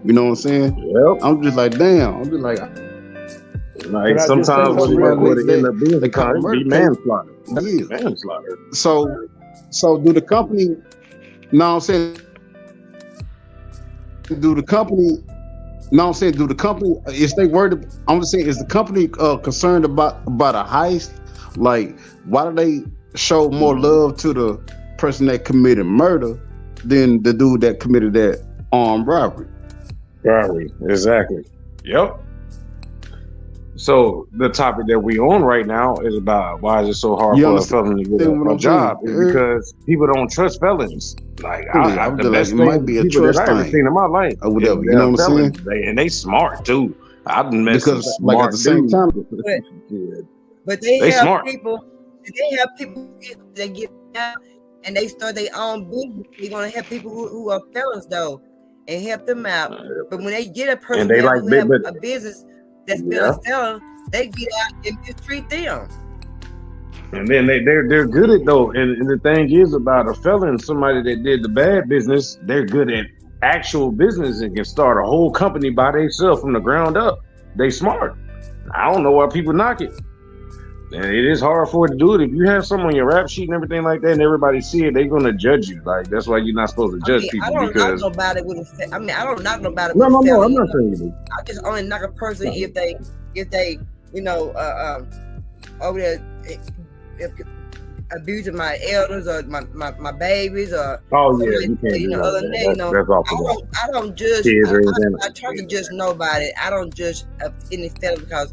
You know what I'm saying? Yep. I'm just like, damn. I'm just like, Like Can I just say sometimes something real what quick? it end up being they caught a sometimes murder be case manslaughter. years. Manslaughter. So do the company? No, I'm saying, do the company? No, I'm saying, do the company? Is they worried? I'm just saying, is the company concerned about a heist? Like, why do they show more love to the person that committed murder than the dude that committed that armed robbery? Robbery. Exactly. Yep. So the topic that we on right now is about why is it so hard You for a understand felon to get what a I'm job? saying? Is because people don't trust felons. Like I'm the just like, best it might thing be a people that trust I ever thing seen in my life or is whatever. You know what I'm saying? felons. And they smart too. I've met some Because like at the smart same dudes. time, But Yeah, but they they have smart. people. That get out and they start their own business. They're gonna help people who are felons though, and help them out. But when they get a And person they like who big, have but a business that's been yeah. a felon, they get out and mistreat them. And then they're good at though. And the thing is about a felon, somebody that did the bad business, they're good at actual business and can start a whole company by themselves from the ground up. They smart. I don't know why people knock it. And it is hard for it to do it. If you have someone on your rap sheet and everything like that, and everybody see it, they're gonna judge you. Like that's why you're not supposed to I judge mean, I people don't knock because nobody with a. I mean, I don't knock nobody no, with a no, no, I'm felon. not saying you do. I just only knock a person No. if they, over there abusing my elders or my babies or Oh something yeah, like you that, can't do other that. than that, That's awful. I don't judge. Kids or anything. I try to judge nobody. I don't judge any felon because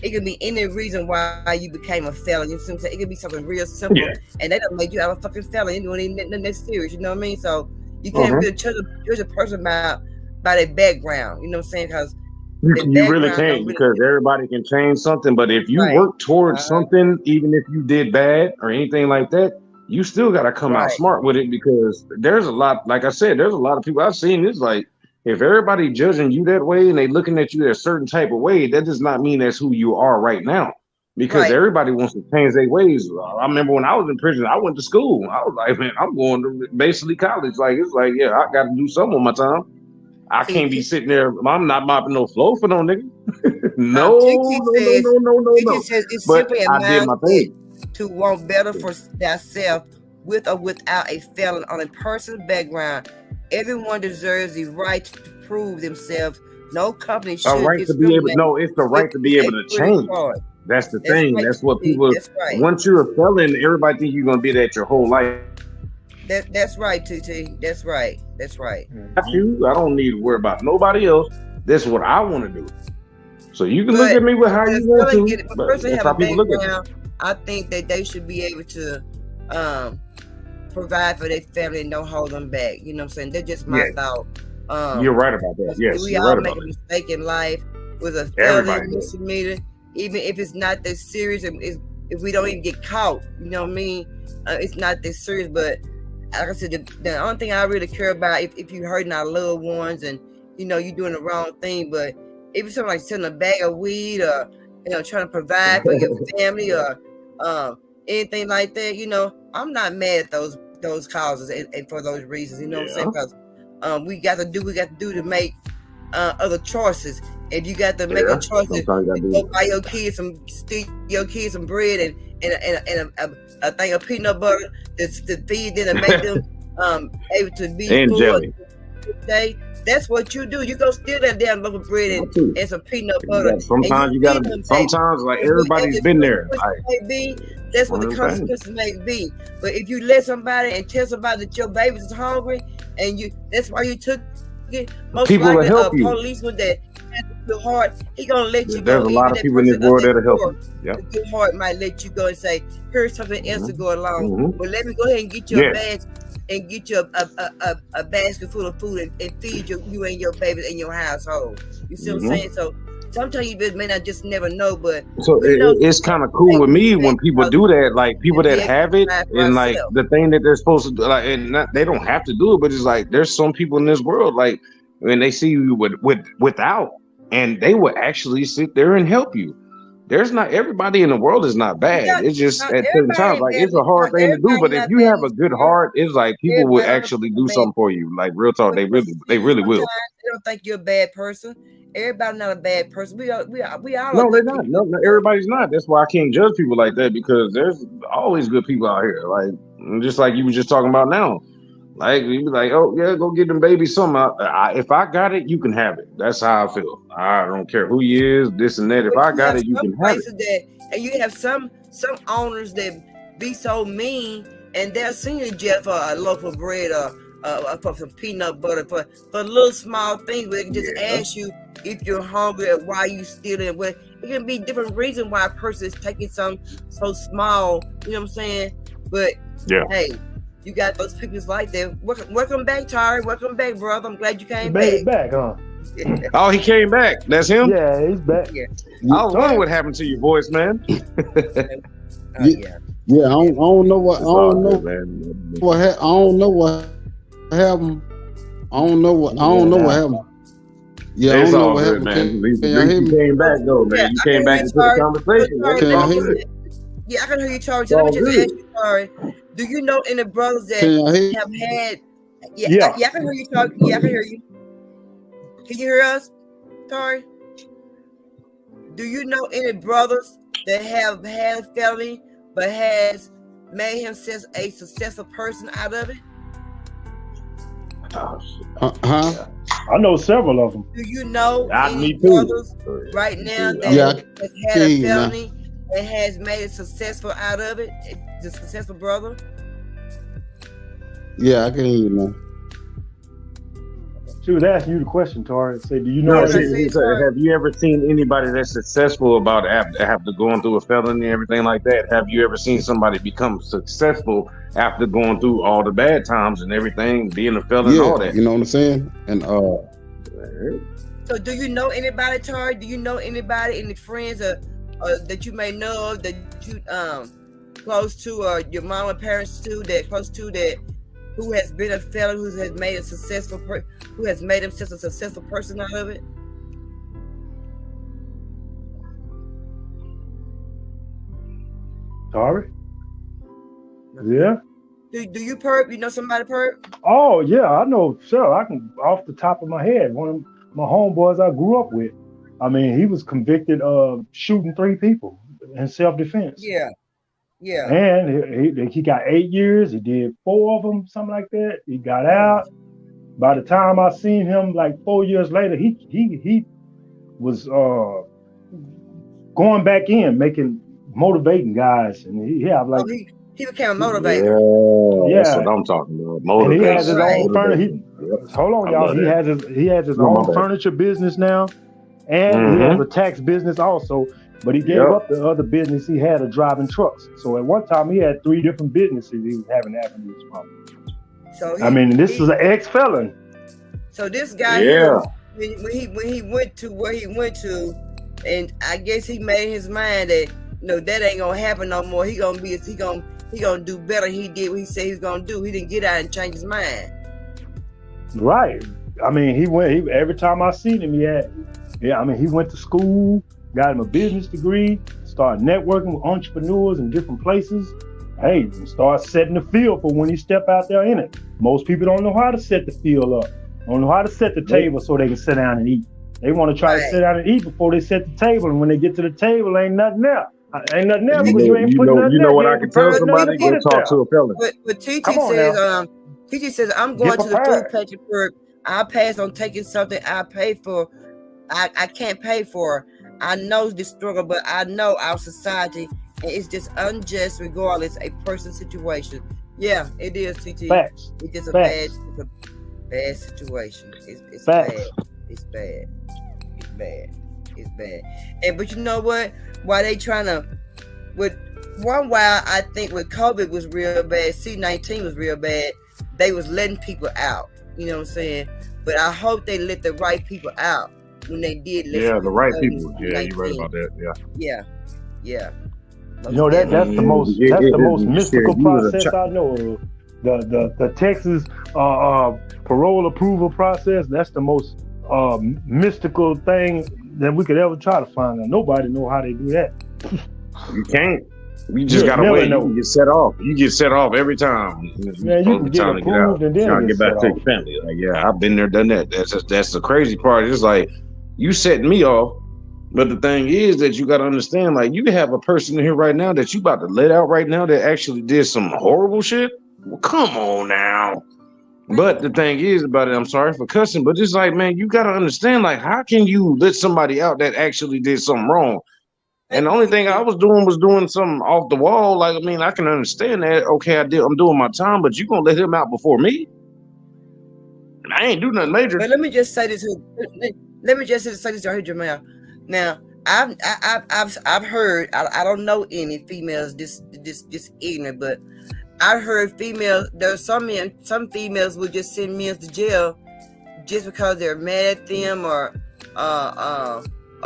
it could be any reason why you became a felon. You see what I'm saying? It could be something real simple, Yeah. and they don't make you out of a fucking felon. You doing nothing that's serious. You know what I mean? So you can't really judge a person by their background. You know what I'm saying? Because You really can't because everybody can change something. But if you Right. work towards something, even if you did bad or anything like that, you still got to come out Right. smart with it because there's a lot, like I said, there's a lot of people I've seen. It's like if everybody judging you that way and they looking at you a certain type of way, that does not mean that's who you are right now. Because Right. everybody wants to change their ways. I remember when I was in prison, I went to school. I was like, man, I'm going to basically college. Like it's like, yeah, I got to do something with my time. I can't be sitting there. I'm not mopping no floor for no nigga. No. It says it's But simply a I did my thing. to want better for thyself with or without a felon on a person's background. Everyone deserves the right to prove themselves. No company should. A right to be able. No, it's the right to be able to change. That's the thing. right. That's what people. That's right. Once you're a felon, everybody think you're gonna be that your whole life. That's right, TT. That's right. That's right. I don't need to worry about nobody else. That's what I want to do. So you can look at me with how you want to. If a person have a background, I think that they should be able to provide for their family and don't hold them back. You know what I'm saying? That's just my thought. You're right about that. Yes, we you're all right make about a mistake in life with a Everybody felony misdemeanor, even if it's not that serious. If we don't even get caught, you know what I mean? It's not that serious. But like I said, the only thing I really care about if you're hurting our loved ones and you're doing the wrong thing. But if it's something like selling a bag of weed or trying to provide for your family or anything like that, I'm not mad at those causes and for those reasons. You know what I'm saying? Because we got to do to make other choices. If you got to make a choice to go buy your kids some bread and a thing of peanut butter to feed them and make them able to be and jelly. That's what you do. You go steal that damn loaf of bread and some peanut butter. Sometimes you gotta. Sometimes like everybody's been there. That's what the consequences may be. But if you let somebody and tell somebody that your baby is hungry and that's why you took it, most people likely will help you. Policeman that has a good heart, he gonna let you There's go. There's a lot of people in this world that'll help you. Yeah. A good heart might let you go and say, here's something else to go along. But let me go ahead and get you a bag and get you a basket full of food and feed you and your babies in your household. You see what I'm saying? So sometimes you may not just never know, but so it's kind of cool with me when people do that, like people that have it and like the thing that they're supposed to do, like, and they don't have to do it, but it's like there's some people in this world, like when they see you without, and they will actually sit there and help you. There's not everybody in the world is not bad. It's just at certain times, like it's a hard thing to do. But if you have a good heart, it's like people will actually do something for you. Like real talk, they really will. They don't think you're a bad person. Everybody's not a bad person. We all. No, they're not. No, everybody's not. That's why I can't judge people like that because there's always good people out here. Like just like you were just talking about now. Like you be like, oh yeah, go get them babies something. If I got it, you can have it. That's how I feel. I don't care who he is, this and that. If I got it, you can have it. And you have some owners that be so mean, and they'll send you to jail for a loaf of bread or for some peanut butter, for little small things where they can just ask you if you're hungry or why you stealing. Well, it can be different reasons why a person is taking something so small. You know what I'm saying? But hey, you got those people like that. Welcome back, Tari. Welcome back, brother. I'm glad you came back. Made it back, huh? Oh, he came back. That's him? Yeah, he's back. Yeah. I was wondering what happened to your voice, man. Yeah, I don't know what happened. I don't know what happened. Yeah, it's I don't know all what good, happened. man. You came back though, man. You came back into the conversation. Yeah, I can hear you, Charlie. So let me just ask you, Charlie. Do you know any brothers that have had? Yeah, I can hear you, Charlie. Yeah, I can hear you. Can you hear us, Charlie? Do you know any brothers that have had a felony but has made himself a successful person out of it? I know several of them. Do you know any brothers right now that has had a felony and has made it successful out of it? The successful brother? Yeah, I can hear you now. She was asking you the question, Tori. Say, do you know? Have you ever seen anybody that's successful about after going through a felony and everything like that? Have you ever seen somebody become successful after going through all the bad times and everything, being a felon and all that? You know what I'm saying? And so, do you know anybody, Tori? Do you know anybody, any friends that you may know of that you close to, or your mom and parents too, that close to that? Who has been a felon, who has made a successful who has made himself a successful person out of it? Sorry? Yeah. Do you perp? You know somebody perp? Oh yeah, I know. Sure, I can off the top of my head. One of my homeboys I grew up with. I mean, he was convicted of shooting 3 people in self-defense. Yeah. Yeah. And he got 8 years. He did 4 of them, something like that. He got out. By the time I seen him, like 4 years later, he was going back in, motivating guys, and he became a motivator. Yeah, that's what I'm talking about. Motivator. And he has his own furniture. Hold on, y'all. He has his own furniture business now, and he has a tax business also. But he gave up the other business he had of driving trucks. So at one time he had 3 different businesses he was having avenues from. So this is an ex-felon. So this guy, when he went to where he went to, and I guess he made his mind that that ain't gonna happen no more. He gonna do better. He did what he said he was gonna do. He didn't get out and change his mind. Right. I mean, every time I seen him, he went to school. Got him a business degree, started networking with entrepreneurs in different places. Hey, start setting the field for when he step out there in it. Most people don't know how to set the field up. Don't know how to set the table so they can sit down and eat. They want to try to sit down and eat before they set the table. And when they get to the table, ain't nothing there. Ain't nothing there because you ain't putting nothing there. You know what I can tell somebody? Go talk to a felon. But TT says, I'm going to the food pantry for, I pass on taking something I pay for. I can't pay for. I know this struggle, but I know our society, and it's just unjust regardless a person's situation. Yeah, it is, TT. Facts. It's just a bad situation. It's bad. It's bad. It's bad. It's bad. And but you know what? Why they trying to while I think with COVID was real bad, C-19 was real bad, they was letting people out. You know what I'm saying? But I hope they let the right people out. When they did, the right people. Yeah, you're right about that. Yeah. That's the most mystical process I know of. The Texas parole approval process. That's the most mystical thing that we could ever try to find out. Nobody know how they do that. You can't. You just gotta wait. You get set off. You get set off every time. Man, you can get approved and then trying to get back to your family. Like, I've been there, done that. That's the crazy part. It's like, you setting me off, but the thing is that you got to understand, like, you have a person here right now that you about to let out right now that actually did some horrible shit. Well, come on now. But the thing is about it, I'm sorry for cussing, but it's like, man, you got to understand, like, how can you let somebody out that actually did something wrong? And the only thing I was doing something off the wall. Like, I mean, I can understand that. Okay, I'm doing my time, but you gonna let him out before me? I ain't do nothing major. But let me just say this. Let me just say this to her, Jamal. Now, I've heard. I don't know any females this ignorant, but I heard females. There's some females will just send men to jail just because they're mad at them or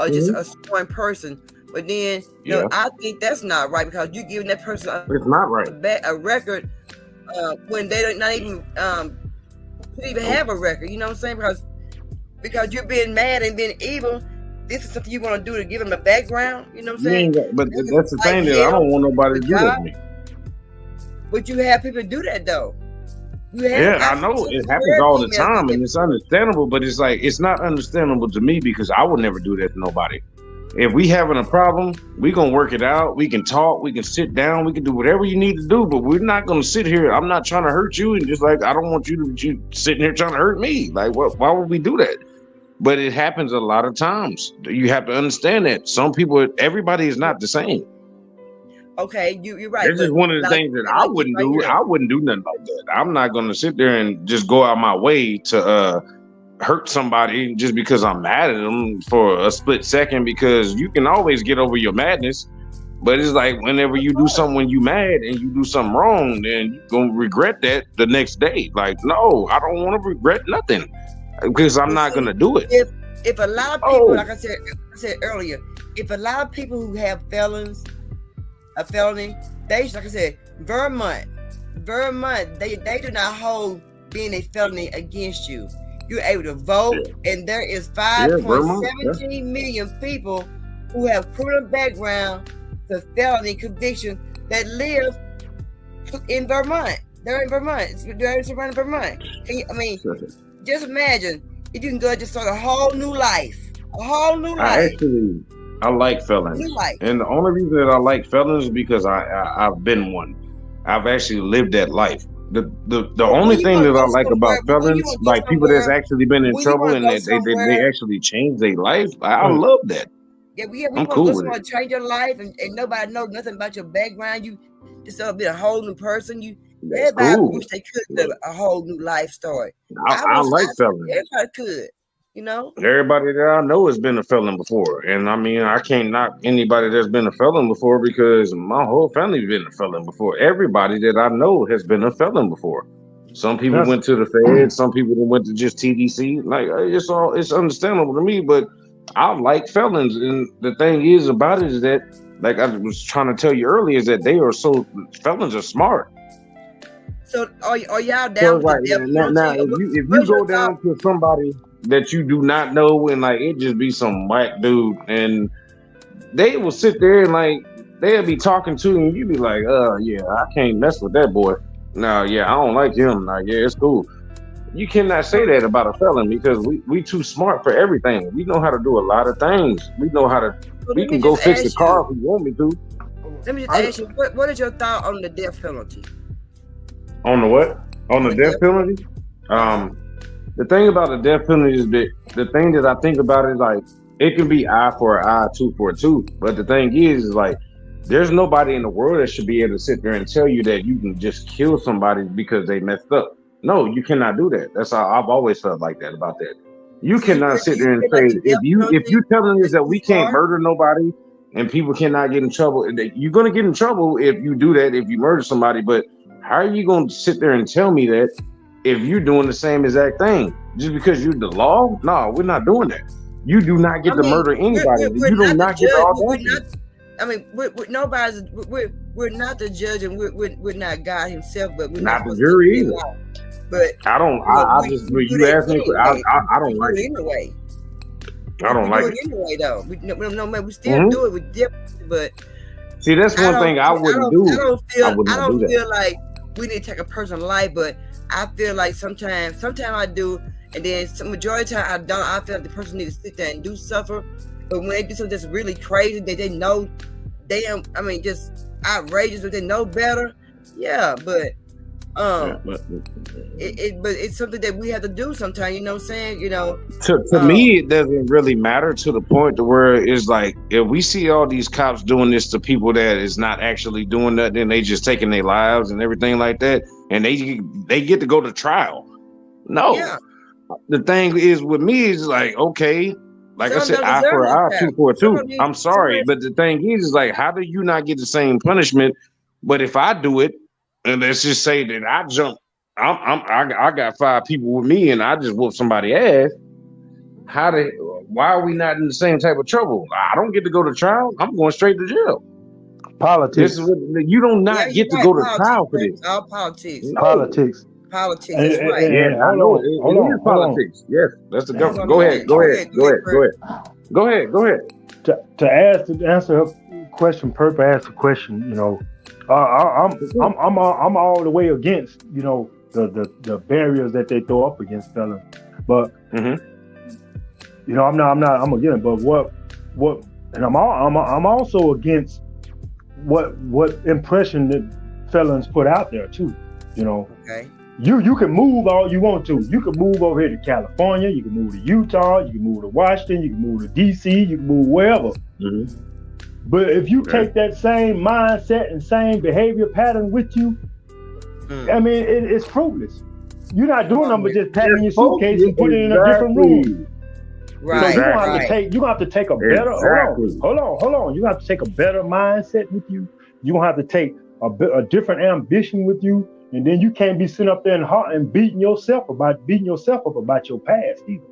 just a sworn person. But then, you know, I think that's not right because you're giving that person it's not right. a record when they don't not even could even have a record. You know what I'm saying? Because you're being mad and being evil. This is something you want to do to give them a background. You know what I'm saying? But that's the thing that I don't want nobody to do that to me. But you have people do that though. I know it happens all the time, and it's understandable. But it's like it's not understandable to me because I would never do that to nobody. If we having a problem, we gonna work it out. We can talk. We can sit down. We can do whatever you need to do. But we're not gonna sit here. I'm not trying to hurt you, and just like I don't want you sitting here trying to hurt me. Like what? Why would we do that? But it happens a lot of times. You have to understand that some people, everybody is not the same. Okay, you're right. This is one of the things that I wouldn't do. I wouldn't do nothing like that. I'm not gonna sit there and just go out my way to hurt somebody just because I'm mad at them for a split second, because you can always get over your madness. But it's like whenever you do something when you mad and you do something wrong, then you're gonna regret that the next day. Like, no, I don't want to regret nothing because I'm not gonna do it. If a lot of people, like I said earlier, if a lot of people who have a felony, they, like I said, Vermont, they do not hold being a felony against you. You're able to vote, and there is 5.17 million people who have criminal background for felony conviction that live in Vermont. They're in Vermont. They're surrounded Vermont. Just imagine if you can go just start a whole new life. I like felons, and the only reason that I like felons is because I've been one. I've actually lived that life. The only thing that I like about felons, like people that's actually been in trouble and they actually changed their life, I love that. Yeah, we I'm cool with it. Change your life and nobody knows nothing about your background. You just be a whole new person. Everybody wish they could live a whole new life story. I like felons. Everybody could. You know, everybody that I know has been a felon before, and I mean, I can't knock anybody that's been a felon before because my whole family's been a felon before. Everybody that I know has been a felon before. Some people went to the Fed, some people went to just TDC. Like it's understandable to me, but I like felons, and the thing is about it is that, like I was trying to tell you earlier, is that felons are smart. So are y'all down with the now if you go down to somebody that you do not know, and like it just be some whack dude, and they will sit there and like they'll be talking to you, and you be like, yeah, I can't mess with that boy. No, yeah, I don't like him. Like, yeah, it's cool. You cannot say that about a felon because we too smart for everything. We know how to do a lot of things. We know how to. We can go fix the car if we want me to. Let me just ask you, what is your thought on the death penalty? On the what? On the death penalty? The thing about the death penalty is that the thing that I think about is like it can be eye for an eye, tooth for a tooth. But the thing is like there's nobody in the world that should be able to sit there and tell you that you can just kill somebody because they messed up. No, you cannot do that. That's how I've always felt like that about that. You cannot sit there and say if you telling us that we can't murder nobody and people cannot get in trouble, you're gonna get in trouble if you do that, if you murder somebody. But how are you gonna sit there and tell me that if you're doing the same exact thing just because you're the law? No, we're not doing that. You do not get to murder anybody. You do not get the audacity. We're not the judge, and we're not God Himself, but we're not the jury either. But I don't. You ask me. I don't like it anyway. I don't like it anyway, though. We still do it with different, but see, that's one thing I wouldn't do. I don't feel like we need to take a person's life, but I feel like sometimes I do, and then the majority of the time I don't. I feel like the person needs to sit there and do suffer. But when they do something that's really crazy, that they know, just outrageous, but they know better. Yeah, but it's something that we have to do sometimes. You know what I'm saying? You know. To me, it doesn't really matter to the point to where it's like if we see all these cops doing this to people that is not actually doing nothing, they just taking their lives and everything like that, and they get to go to trial. No. Yeah. the thing is with me is like, okay, like I said, eye for an eye, tooth for a tooth. I'm sorry, but the thing is like, how do you not get the same punishment? But if I do it, and let's just say that I jump, I got 5 people with me, and I just whoop somebody's ass. Why are we not in the same type of trouble? I don't get to go to trial. I'm going straight to jail. Politics. This is what, you don't get to go to trial for this. All politics. No. Politics. Politics. That's right. Yeah, I know it is politics. Yes, that's the government. Go ahead. To answer her question, Purple asked the question. You know, I'm all the way against, you know, the barriers that they throw up against felons, but you know, I'm against it. But what, and I'm also against what impression that felons put out there too. You know, you can move all you want to. You can move over here to California. You can move to Utah. You can move to Washington. You can move to DC. You can move wherever. But if you take that same mindset and same behavior pattern with you, I mean, it's fruitless. You're not doing nothing but just packing your suitcase and putting it in a different room. Right. So you're gonna have to take a better. Hold on. You have to take a better mindset with you. You're gonna have to take a different ambition with you, and then you can't be sitting up there and beating yourself up about your past either.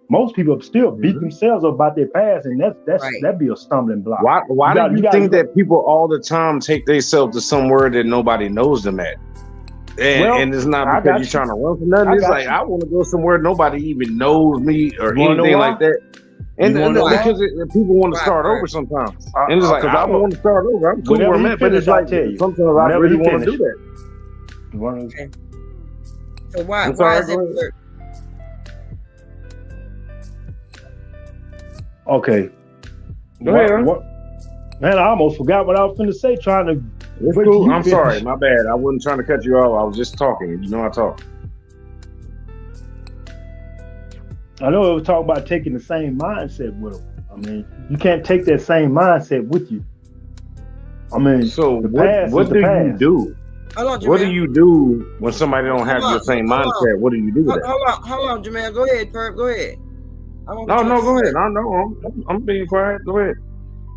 Most people still beat themselves up about their past, and that'd be a stumbling block. Why do you think that people all the time take themselves to somewhere that nobody knows them at? And it's not because you're trying to run for nothing. It's like, I want to go somewhere nobody even knows me or anything like that. And because people want to start over sometimes. And it's like, I want to start over. I'm cool where I'm at, but it's like, sometimes I really want to do that. So why is it? Okay. Go ahead. Man, I almost forgot what I was going to say. Trying to. It's cool. I'm sorry. My bad. I wasn't trying to cut you off. I was just talking. You know I talk. I know it was talking about taking the same mindset with them. I mean, you can't take that same mindset with you. I mean, so what do you do? What do you do when somebody don't have your same mindset? What do you do with it? Hold on, Jamal. Go ahead, Perp. Go ahead. No, go ahead. I know. I'm being quiet. Go ahead.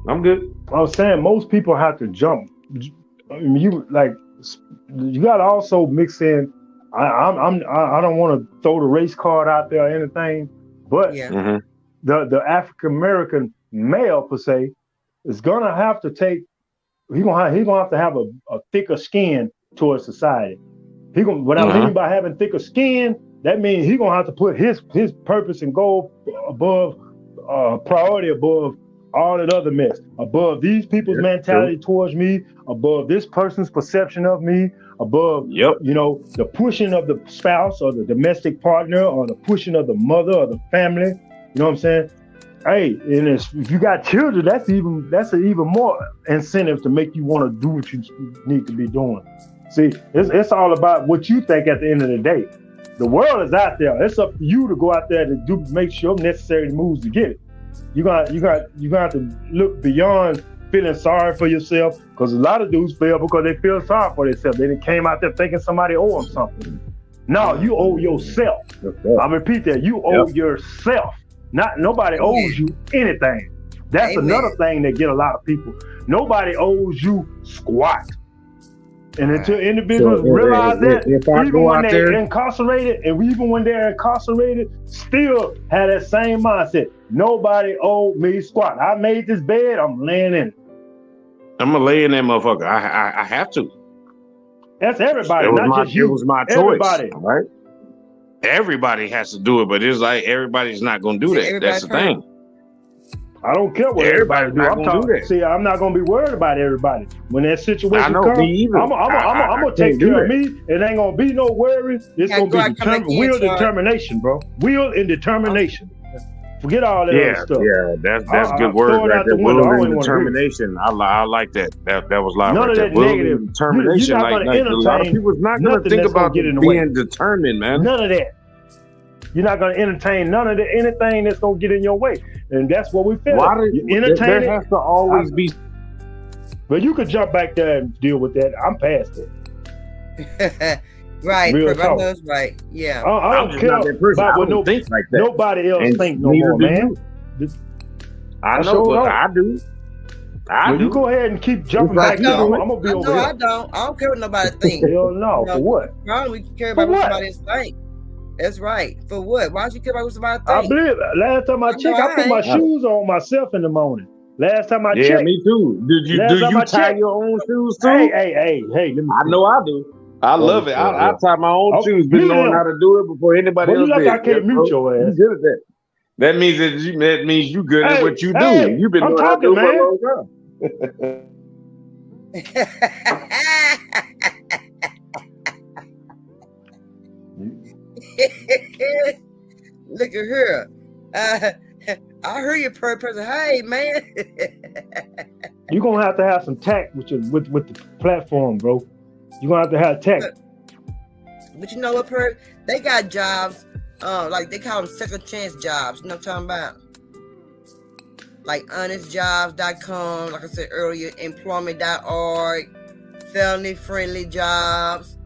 I'm good. I was saying most people have to jump. I mean, you got to also mix in. I don't want to throw the race card out there or anything, but the African American male per se is gonna have to take. He's gonna have to have a thicker skin towards society. What I mean by having thicker skin, that means he's gonna have to put his purpose and goal above priority above all that other mess, above these people's mentality towards me, above this person's perception of me, above you know, the pushing of the spouse or the domestic partner or the pushing of the mother or the family. You know what I'm saying? Hey, and if you got children, that's an even more incentive to make you want to do what you need to be doing. See, it's all about what you think at the end of the day. The world is out there. It's up to you to go out there to make sure necessary moves to get it. You got to look beyond feeling sorry for yourself, because a lot of dudes fail because they feel sorry for themselves. They came out there thinking somebody owe them something. No, you owe yourself. I repeat that. You owe yourself. Nobody owes you anything. That's another thing that get a lot of people. Nobody owes you squat. And until individuals realize that, even when they're incarcerated, still have that same mindset. Nobody owed me squat. I made this bed, I'm laying in it. I'm gonna lay in that motherfucker. I have to. That's everybody, not just you. It was my choice. Everybody. All right? Everybody has to do it, but it's like everybody's not gonna do that. That's the thing. I don't care what everybody do. I'm not gonna be worried about everybody. When that situation comes, I'm gonna take care of me. It ain't gonna be no worries. It's gonna be will determination, bro. Will and determination. Forget all that other stuff. Yeah, that's good word right there. Will and determination. I like that. That was live. None of that negative determination. Like a lot of people's not gonna think about being determined, man. None of that. You're not going to entertain none of anything that's going to get in your way. And that's what we feel. There has to always be. But you could jump back there and deal with that. I'm past it. Right. Real I talk. know it's right. Yeah. I don't care about what think like that. Nobody else And think no more, man. I know, but I do. You go ahead and keep jumping back here. I'm gonna be over here. I don't care what nobody thinks. Hell no. For what? We care about what somebody else thinks. That's right. For what? Why don't you care about what somebody thinks? I believe last time I checked, I put my shoes on myself in the morning. Last time I checked. Yeah, me too. Do you tie your own shoes too? Hey, let me see. I know I do. I love it. I tie my own shoes. Been knowing how to do it before anybody else did. I can't mute your ass. You good at that. That means you good at what you do. You've been knowing how to do it for a long time. Look at her. I heard you per person. Hey, man. You're gonna have to have some tact with the platform, bro. You're gonna have to have tact. But you know what, they got jobs, like they call them second chance jobs. You know what I'm talking about? Like honestjobs.com, like I said earlier, employment.org, felony friendly jobs,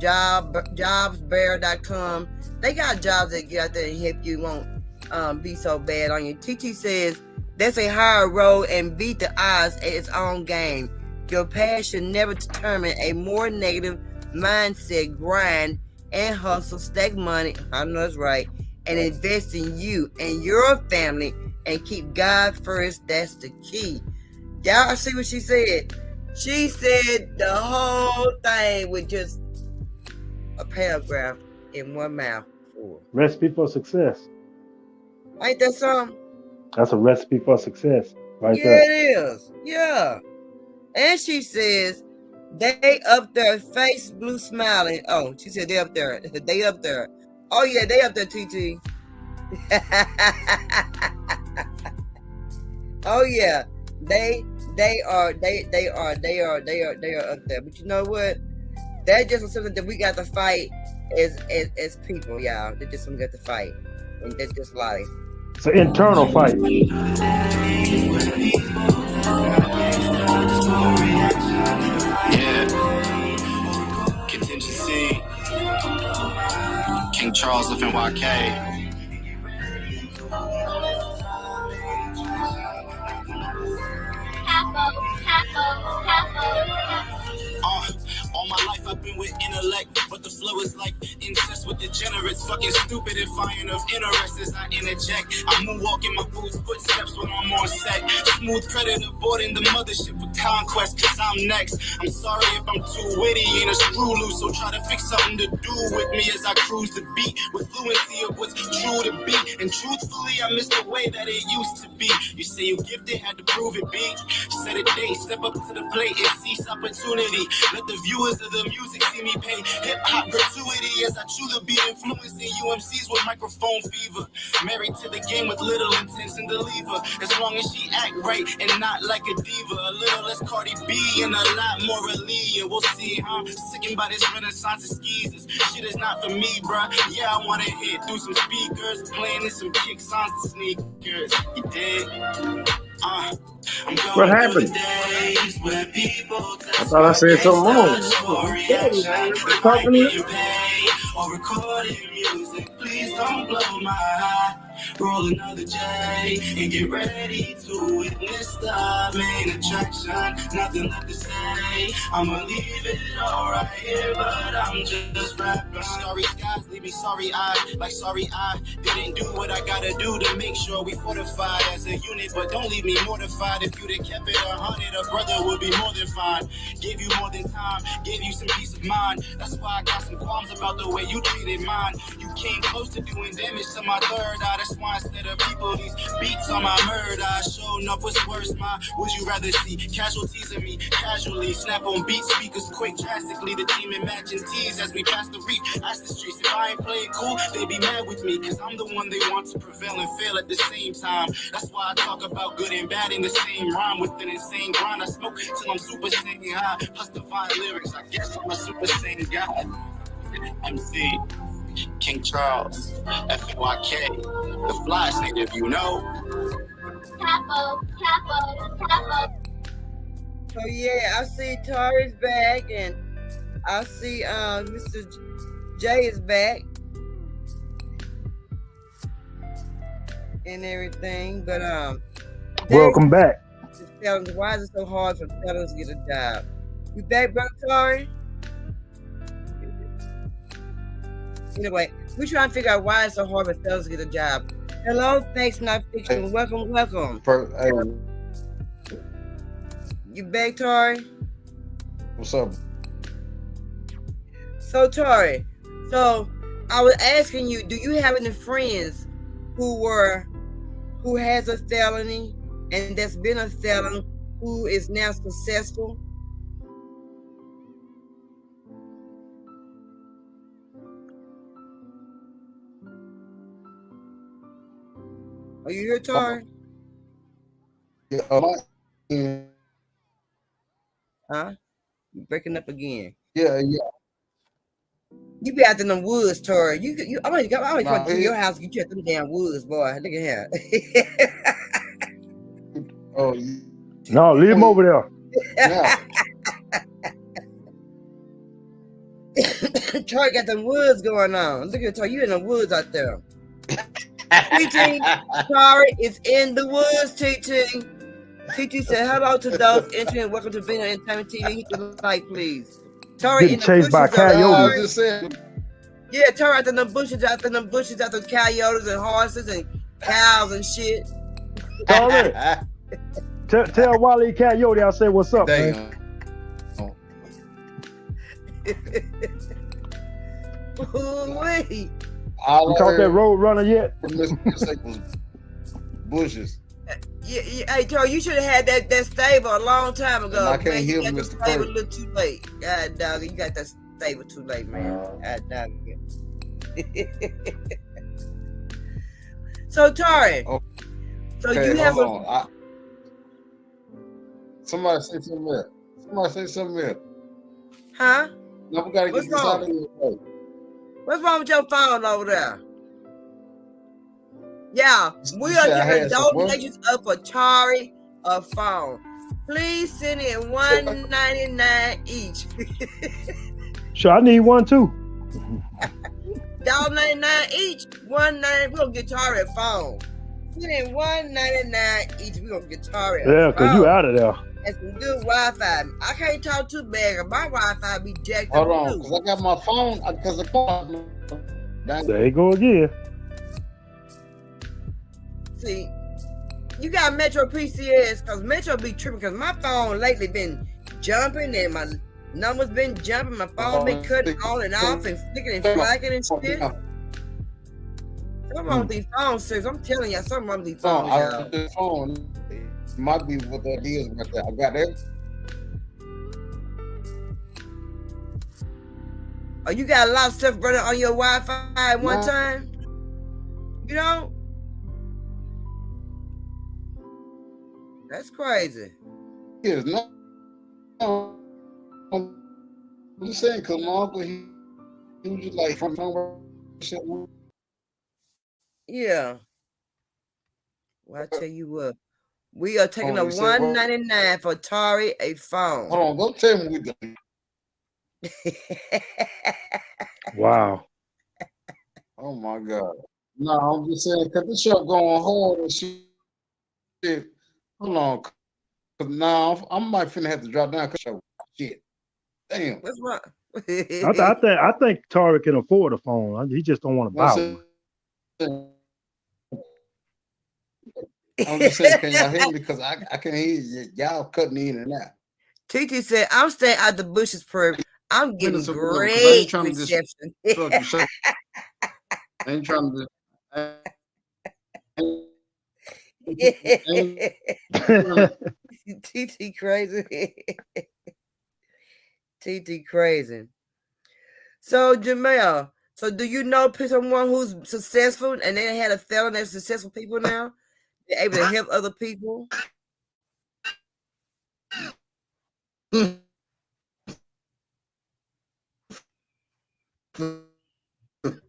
jobsbear.com. They got jobs that get out there and help you won't be so bad on you. TT says that's a hard road and beat the odds at its own game. Your past should never determine a more negative mindset. Grind and hustle, stack money, I know that's right, and invest in you and your family and keep God first. That's the key. Y'all see what she said? She said the whole thing with just a paragraph in one mouth. Recipe for success. Ain't that something? That's a recipe for success right there. Yeah, it is. Yeah. And she says they up there, face blue smiling. Oh, she said they up there. They up there. Oh yeah, they up there, TT. Oh yeah, they are up there. But you know what? That's just something that we got to fight as people, y'all. That's just something we got to fight, and that's just life. It's an internal fight. Yeah. Contingency. King Charles of NYK. All my life I've been with intellect, but the flow is like incest with degenerates. Fucking stupid and fine of interest as I interject. I'm moonwalking my fool's footsteps when I'm on set. Smooth predator boarding the mothership for conquest, cause I'm next. I'm sorry if I'm too witty, ain't a screw loose, so try to fix something to do with me as I cruise the beat with fluency of what's true to be. And truthfully, I miss the way that it used to be. You say you gifted, had to prove it, B. Set a date, step up to the plate and seize opportunity. Let the viewers of the music see me pay hip-hop gratuity as I chew the beat, influencing UMCs with microphone fever. Married to the game with little intention to leave her, as long as she act right and not like a diva. A little less Cardi B and a lot more Aaliyah. We'll see, huh? Sickened by this renaissance of skeezers. Shit is not for me, bruh. Yeah, I wanna hit through some speakers, playing in some kicks on the sneakers. You dig? What happened? I thought I said something wrong. Talk to me. Or recording music, please don't blow my high. Roll another J and get ready to witness the main attraction. Nothing left to say. I'ma leave it all right here, but I'm just rapping. Sorry guys, leave me sorry I didn't do what I gotta do to make sure we fortified as a unit. But don't leave me mortified. If you'd have kept it 100, a brother would be more than fine. Gave you more than time, gave you some peace of mind. That's why I got some qualms about the way you treated mine. You came close to doing damage to my third eye. That's why instead of people, these beats on my murder. I showing up what's worse, my would you rather see casualties of me casually snap on beat speakers quick drastically. The team in matching tees as we pass the reef. Ask the streets if I ain't playing cool, they be mad with me, cause I'm the one they want to prevail and fail at the same time. That's why I talk about good and bad in the same rhyme with an insane grind. I smoke till I'm super saiyan high, plus divine lyrics. I guess I'm a super saiyan guy. MC King Charles, FEYK, the flyest native, you know. Capo. So yeah, I see Tari's back, and I see Mr. J is back and everything, but Welcome back. Felons, why is it so hard for felons to get a job? You back, brother Tori? Anyway, we're trying to figure out why it's so hard for fellas to get a job. Hello, Facts Not Fiction. Hey. Welcome. Hey. You back, Tori? What's up? So, Tori, I was asking you, do you have any friends who has a felony and that's been a felon who is now successful? Are you here, Tori? Yeah. Huh? You breaking up again? Yeah. You be out in them woods, Tori. I always go to your house. You check them damn woods, boy. Look at here. Oh. No, leave him over there. Yeah. Tori got them woods going on. Look at Tori. You in the woods out there. TT, Tori is in the woods, TT. TT said hello to those entering. Welcome to Being Entertainment TV. Hit the like, please. Tori getting chased by coyotes. Yeah, Tori out in the bushes, after coyotes and horses and cows and shit. Tori, tell Wally Coyote I said what's up, man. Wait. You caught that road runner yet? Bushes. Yeah, hey, Tori, you should have had that stable a long time ago. And I can't hear Mr. Stable a little too late. God dog, you got that stable too late, man. God dog. So, Tori. Okay, so you have somebody say something else. Huh? No, we gotta get this out of here. What's wrong with your phone over there? Yeah, we are giving donations up for Tori a phone. Please send in $1.99 each. Sure, I need one too. $1.99 each. $1.99. We're gonna get Tori a phone. Send in $1.99 each. We're gonna get Tori a phone. Yeah, because you out of there. That's some good Wi-Fi. I can't talk too bad. My Wi-Fi be jacked up. Hold on, because I got my phone. Because the phone. There you go again. See, you got Metro PCS, because Metro be tripping, because my phone lately been jumping and my numbers been jumping. My phone been cutting on and off and flicking and flagging and shit. Something wrong with these phones, sis. I'm telling you, something wrong with these phones. The phone might be what that is right there. I got that. Oh, you got a lot of stuff running on your Wi-Fi at one time? You know? That's crazy. It's not. I'm just saying, because my uncle, he was just like from shit. Yeah. Well, I tell you what, we are taking a $1.99 for Tori a phone. Hold on, don't tell me we done. Wow. Oh my God. No, I'm just saying, because this show going hard and shit. Hold on. Because now I might finna have to drop down because shit. Damn. What's wrong? I think Tori can afford a phone. He just don't want to buy one. I'm just saying, can y'all hear me? Because I can hear y'all cutting in and out. TT said, I'm staying out the bushes, Perp. I'm getting great reception. I ain't trying to TT crazy. TT crazy. So, Jamel, so do you know someone who's successful and they had a felon that's successful people now? They're able to help other people?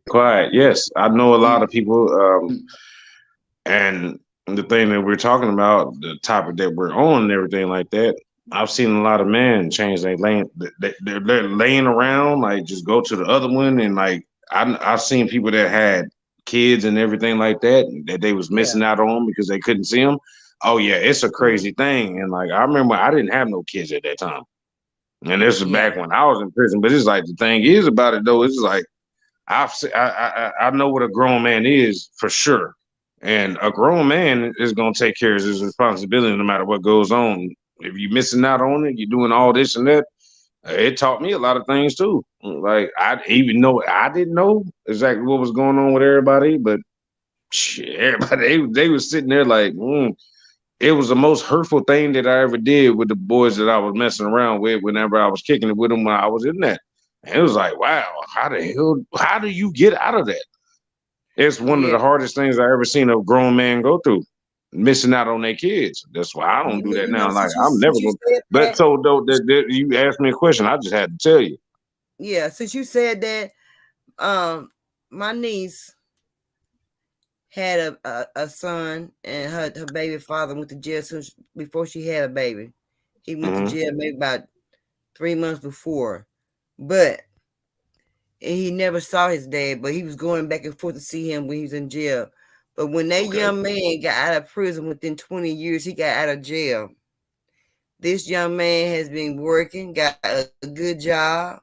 Quiet. Yes, I know a lot of people, and the thing that we're talking about, the topic that we're on, and everything like that. I've seen a lot of men change their lane. They're laying around, like just go to the other one, and like I've seen people that had kids and everything like that they was missing out on because they couldn't see them. Oh yeah, it's a crazy thing. And like I remember, I didn't have no kids at that time, and this is back when I was in prison. But it's like the thing is about it though, it's like I know what a grown man is for sure. And a grown man is gonna take care of his responsibility no matter what goes on. If you're missing out on it, you're doing all this and that. It taught me a lot of things too. Like I even know I didn't know exactly what was going on with everybody, but shit, everybody they was sitting there like, it was the most hurtful thing that I ever did with the boys that I was messing around with whenever I was kicking it with them when I was in that. And it was like, wow, how do you get out of that? It's one of the hardest things I ever seen a grown man go through, missing out on their kids. That's why I don't do that now. Like I'm never going. But so though, you asked me a question, I just had to tell you. Yeah, since you said that, my niece had a son, and her baby father went to jail before she had a baby. He went to jail maybe about 3 months before, but he never saw his dad, but he was going back and forth to see him when he was in jail. But when that young man got out of prison within 20 years, he got out of jail. This young man has been working, got a good job.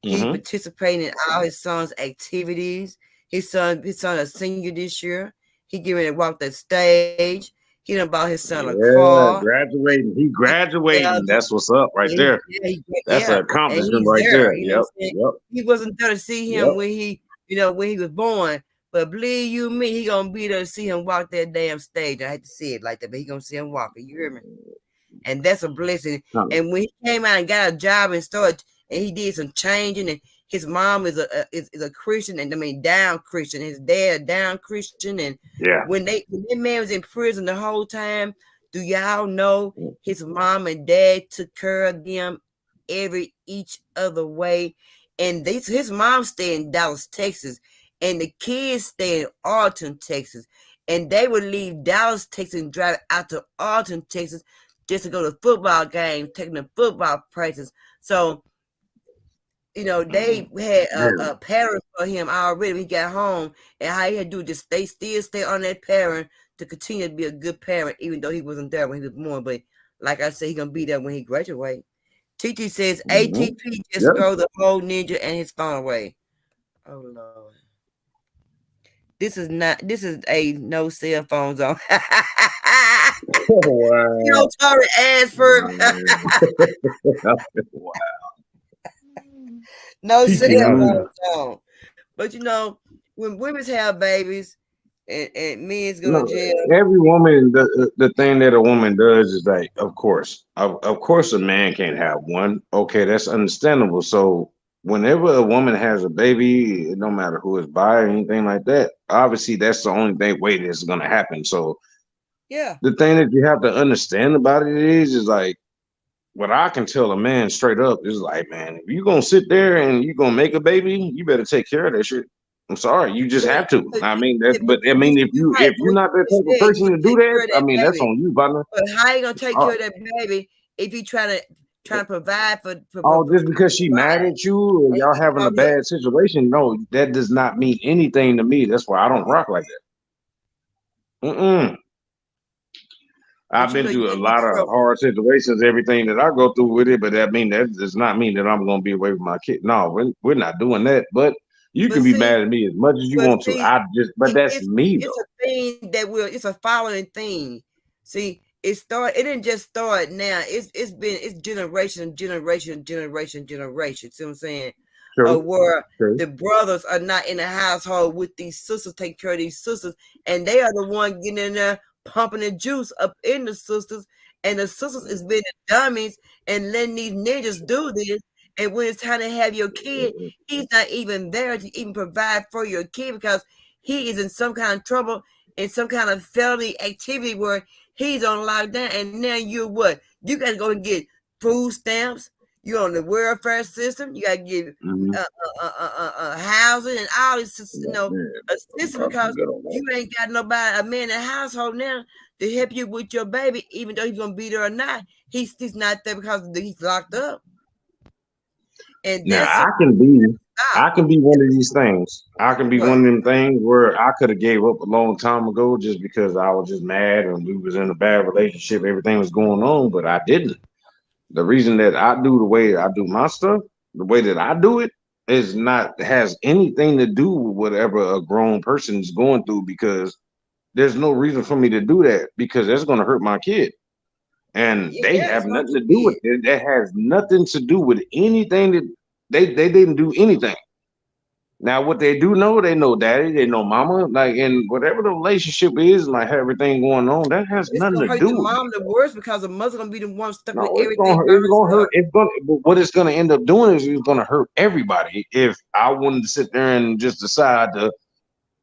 He participating in all his son's activities. His son a senior this year. He getting ready to walk the stage. He done bought his son a car. Graduating. He graduating. That's what's up right there. That's an accomplishment right there. Yep. He wasn't there to see him when he, when he was born. But believe you me, he gonna be there to see him walk that damn stage. I hate to say it like that, but he gonna see him walking. You hear me? And that's a blessing. And when he came out and got a job and started, and he did some changing, and his mom is a Christian, and I mean down Christian. His dad down Christian, and when that man was in prison the whole time, do y'all know his mom and dad took care of them each other way, and his mom stayed in Dallas, Texas, and the kids stayed in Arlington, Texas, and they would leave Dallas, Texas, and drive out to Arlington, Texas, just to go to football games, taking the football practice. So they had a parent for him already when he got home, and how he had to do just stay on that parent to continue to be a good parent, even though he wasn't there when he was born. But like I said, he's gonna be there when he graduates. TT says ATP just throw the whole ninja and his phone away. Oh Lord. This is a no cell phone zone. Wow. Tory Ashford. Wow. No cell phone. But when women have babies and men's go to jail. Every woman, the thing that a woman does is like, of course a man can't have one. Okay, that's understandable. So whenever a woman has a baby, no matter who is by or anything like that, obviously that's the only way that's gonna happen. So the thing that you have to understand about it is like, what I can tell a man straight up is like, man, if you're gonna sit there and you're gonna make a baby, you better take care of that shit. I'm sorry, you just have to. I mean, if you're not that type of person to do that, I mean, that's on you, partner. But how you gonna take care of that baby if you trying to provide for just because she mad at you or y'all having a bad situation? No, that does not mean anything to me. That's why I don't rock like that. I've been through a lot of hard situations, everything that I go through with it, but that does not mean that I'm gonna be away from my kid. No, we're not doing that. But you can be mad at me as much as you want to. That's me though. It's a thing it's a following thing. See, it didn't just start now. It's generation. See what I'm saying? Where the brothers are not in the household with these sisters, taking care of these sisters, and they are the one getting in there pumping the juice up in the sisters, and the sisters is being dummies and letting these ninjas do this. And when it's time to have your kid, he's not even there to even provide for your kid because he is in some kind of trouble, in some kind of felony activity where he's on lockdown. And now you got to go and get food stamps. You're on the welfare system. You got to give housing and all this, assistance because you ain't got nobody, a man in the household now to help you with your baby, even though he's gonna be there or not. He's not there because he's locked up. And now I can be one of these things. I can be one of them things where I could have gave up a long time ago just because I was just mad and we was in a bad relationship, everything was going on, but I didn't. The reason that I do the way I do my stuff, the way that I do it, is not has anything to do with whatever a grown person is going through, because there's no reason for me to do that, because that's going to hurt my kid. And they have nothing to do with it. That has nothing to do with anything that they didn't do anything. Now, what they do know, they know daddy, they know mama, like, and whatever the relationship is, like everything going on, that has nothing to do with the mom the worst, because the mother's gonna be the one stuck with everything. It's gonna hurt. What it's gonna end up doing is it's gonna hurt everybody. If I wanted to sit there and just decide to,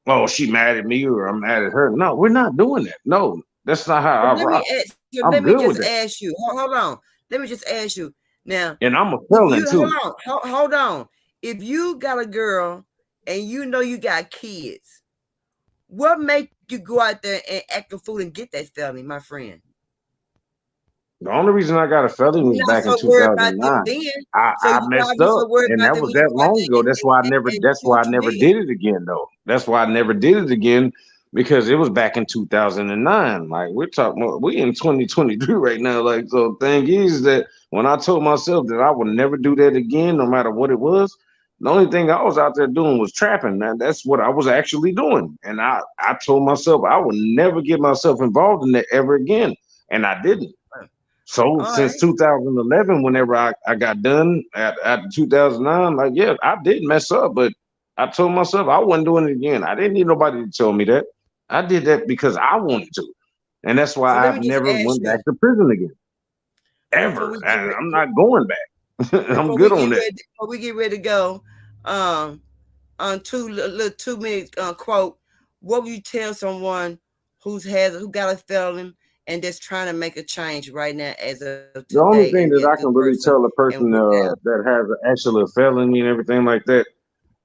oh, she mad at me or I'm mad at her. No, we're not doing that. No, that's not how I rock. Let me just ask you. Hold on. Let me just ask you now. And I'm a felon too. Hold on. If you got a girl and you know you got kids, what make you go out there and act a fool and get that felony, my friend? The only reason I got a felony was back in 2009. I messed up, and that was that long ago. That's why I never did it again, though. That's why I never did it again, because it was back in 2009. Like, we in 2023 right now. Like, so the thing is that when I told myself that I would never do that again, no matter what it was, the only thing I was out there doing was trapping. Man, that's what I was actually doing. And I told myself I would never get myself involved in that ever again. And I didn't. So since 2011, whenever I got done after 2009, like, yeah, I did mess up, but I told myself I wasn't doing it again. I didn't need nobody to tell me that. I did that because I wanted to. And that's why I've never went back to prison again. Ever. I'm not going back. I'm good on that. Before we get ready to go, on 2 minute quote, what would you tell someone who got a felon and that's trying to make a change right now as of today? The only thing that I can really tell a person that has an actual felony and everything like that,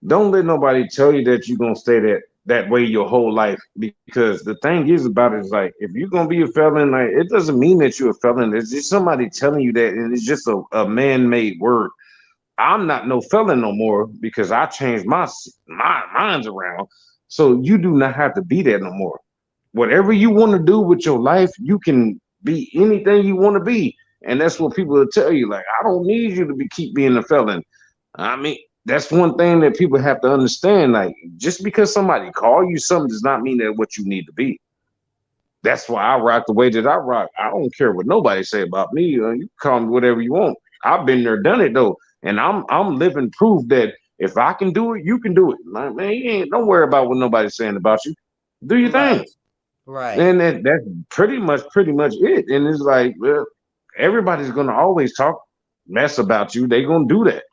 don't let nobody tell you that you're gonna stay that way your whole life. Because the thing is about it is, like, if you're gonna be a felon, like, it doesn't mean that you're a felon. It's just somebody telling you that, and it's just a man-made word. I'm not no felon no more because I changed my minds around. So you do not have to be that no more. Whatever you want to do with your life, you can be anything you want to be. And that's what people will tell you. Like, I don't need you to keep being a felon. I mean, that's one thing that people have to understand. Like, just because somebody call you something does not mean that what you need to be. That's why I rock the way that I rock. I don't care what nobody say about me. You can call me whatever you want. I've been there, done it though. And I'm living proof that if I can do it, you can do it. Like, man, don't worry about what nobody's saying about you. Do your thing. Right. And that's pretty much it. And it's like, well, everybody's gonna always talk mess about you. They're gonna do that.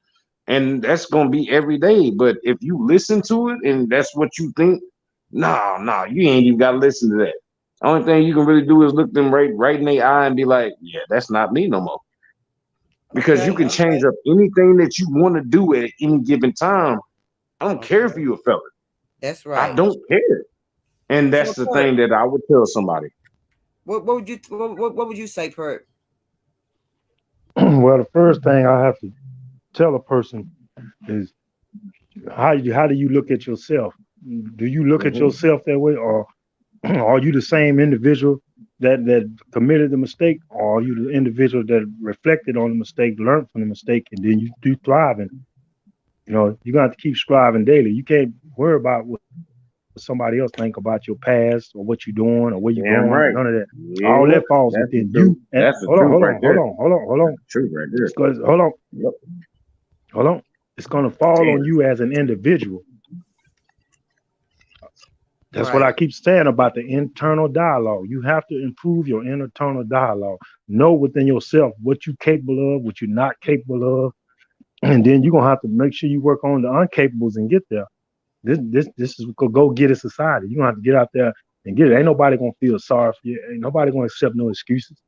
And that's gonna be every day. But if you listen to it and that's what you think, no, you ain't even gotta listen to that. The only thing you can really do is look them right in their eye and be like, yeah, that's not me no more. Because you can change up anything that you want to do at any given time. I don't care if you're a felon. That's right. I don't care. And that's the thing that I would tell somebody. What would you say, Pert? Well, the first thing I have to tell a person is how do you look at yourself? Do you look at yourself that way, or are you the same individual that committed the mistake, or are you the individual that reflected on the mistake, learned from the mistake, and then you do thriving? You know, you're gonna have to keep striving daily. You can't worry about what somebody else think about your past or what you're doing or where you're going. Right. None of that. Yeah, all that falls within you. That's hold on. Truth right there. Hold on. Yep. Hold on. It's gonna fall on you as an individual. That's what I keep saying about the internal dialogue. You have to improve your internal dialogue. Know within yourself what you're capable of, what you're not capable of, and then you're gonna have to make sure you work on the uncapables and get there. This is go get a society. You're gonna have to get out there and get it. Ain't nobody gonna feel sorry for you. Ain't nobody gonna accept no excuses.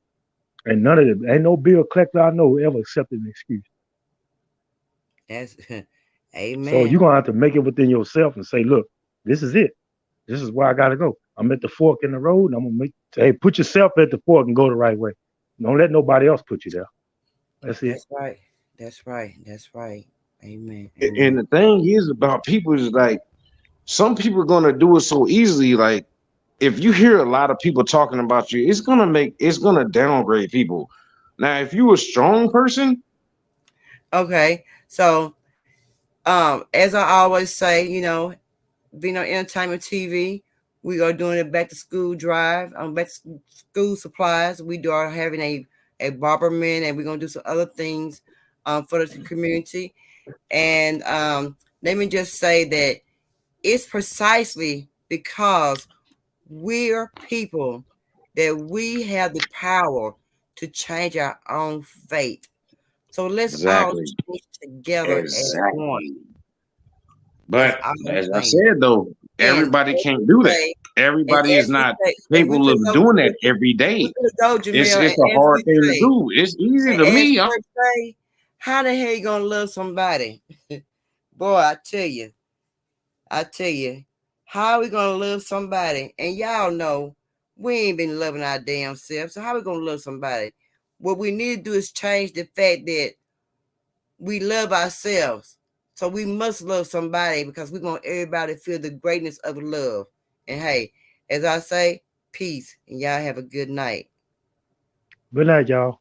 And none of them. Ain't no bill collector I know who ever accepted an excuse. That's So amen. you're gonna have to make it within yourself and say, look, this is it. This is where I gotta go. I'm at the fork in the road, and I'm gonna hey, put yourself at the fork and go the right way. Don't let nobody else put you there. That's it. That's right. That's right. That's right. Amen. And Amen. the thing is about people is like some people are gonna do it so easily. Like if you hear a lot of people talking about you, it's gonna downgrade people. Now, if you a strong person, Okay. So, as I always say, being on entertainment TV, we are doing a back to school drive on back to school supplies. We are having a barberman, and we're gonna do some other things for the community. And let me just say that it's precisely because we're people that we have the power to change our own fate. So let's all exactly, change together as one. exactly. That's But all I'm as I saying. said though, And everybody as can't we do that. say, and Everybody is as we not say, and capable of doing that every we day. could go, Jamil, It's and a as hard we thing to say, do. It's easy and to as me. we say, how the hell you gonna love somebody? Boy, I tell you, how we gonna love somebody? And y'all know we ain't been loving our damn selves. So how we gonna love somebody? What we need to do is change the fact that we love ourselves. So we must love somebody because we want everybody to feel the greatness of love. And hey, as I say, peace. And y'all have a good night. Good night, y'all.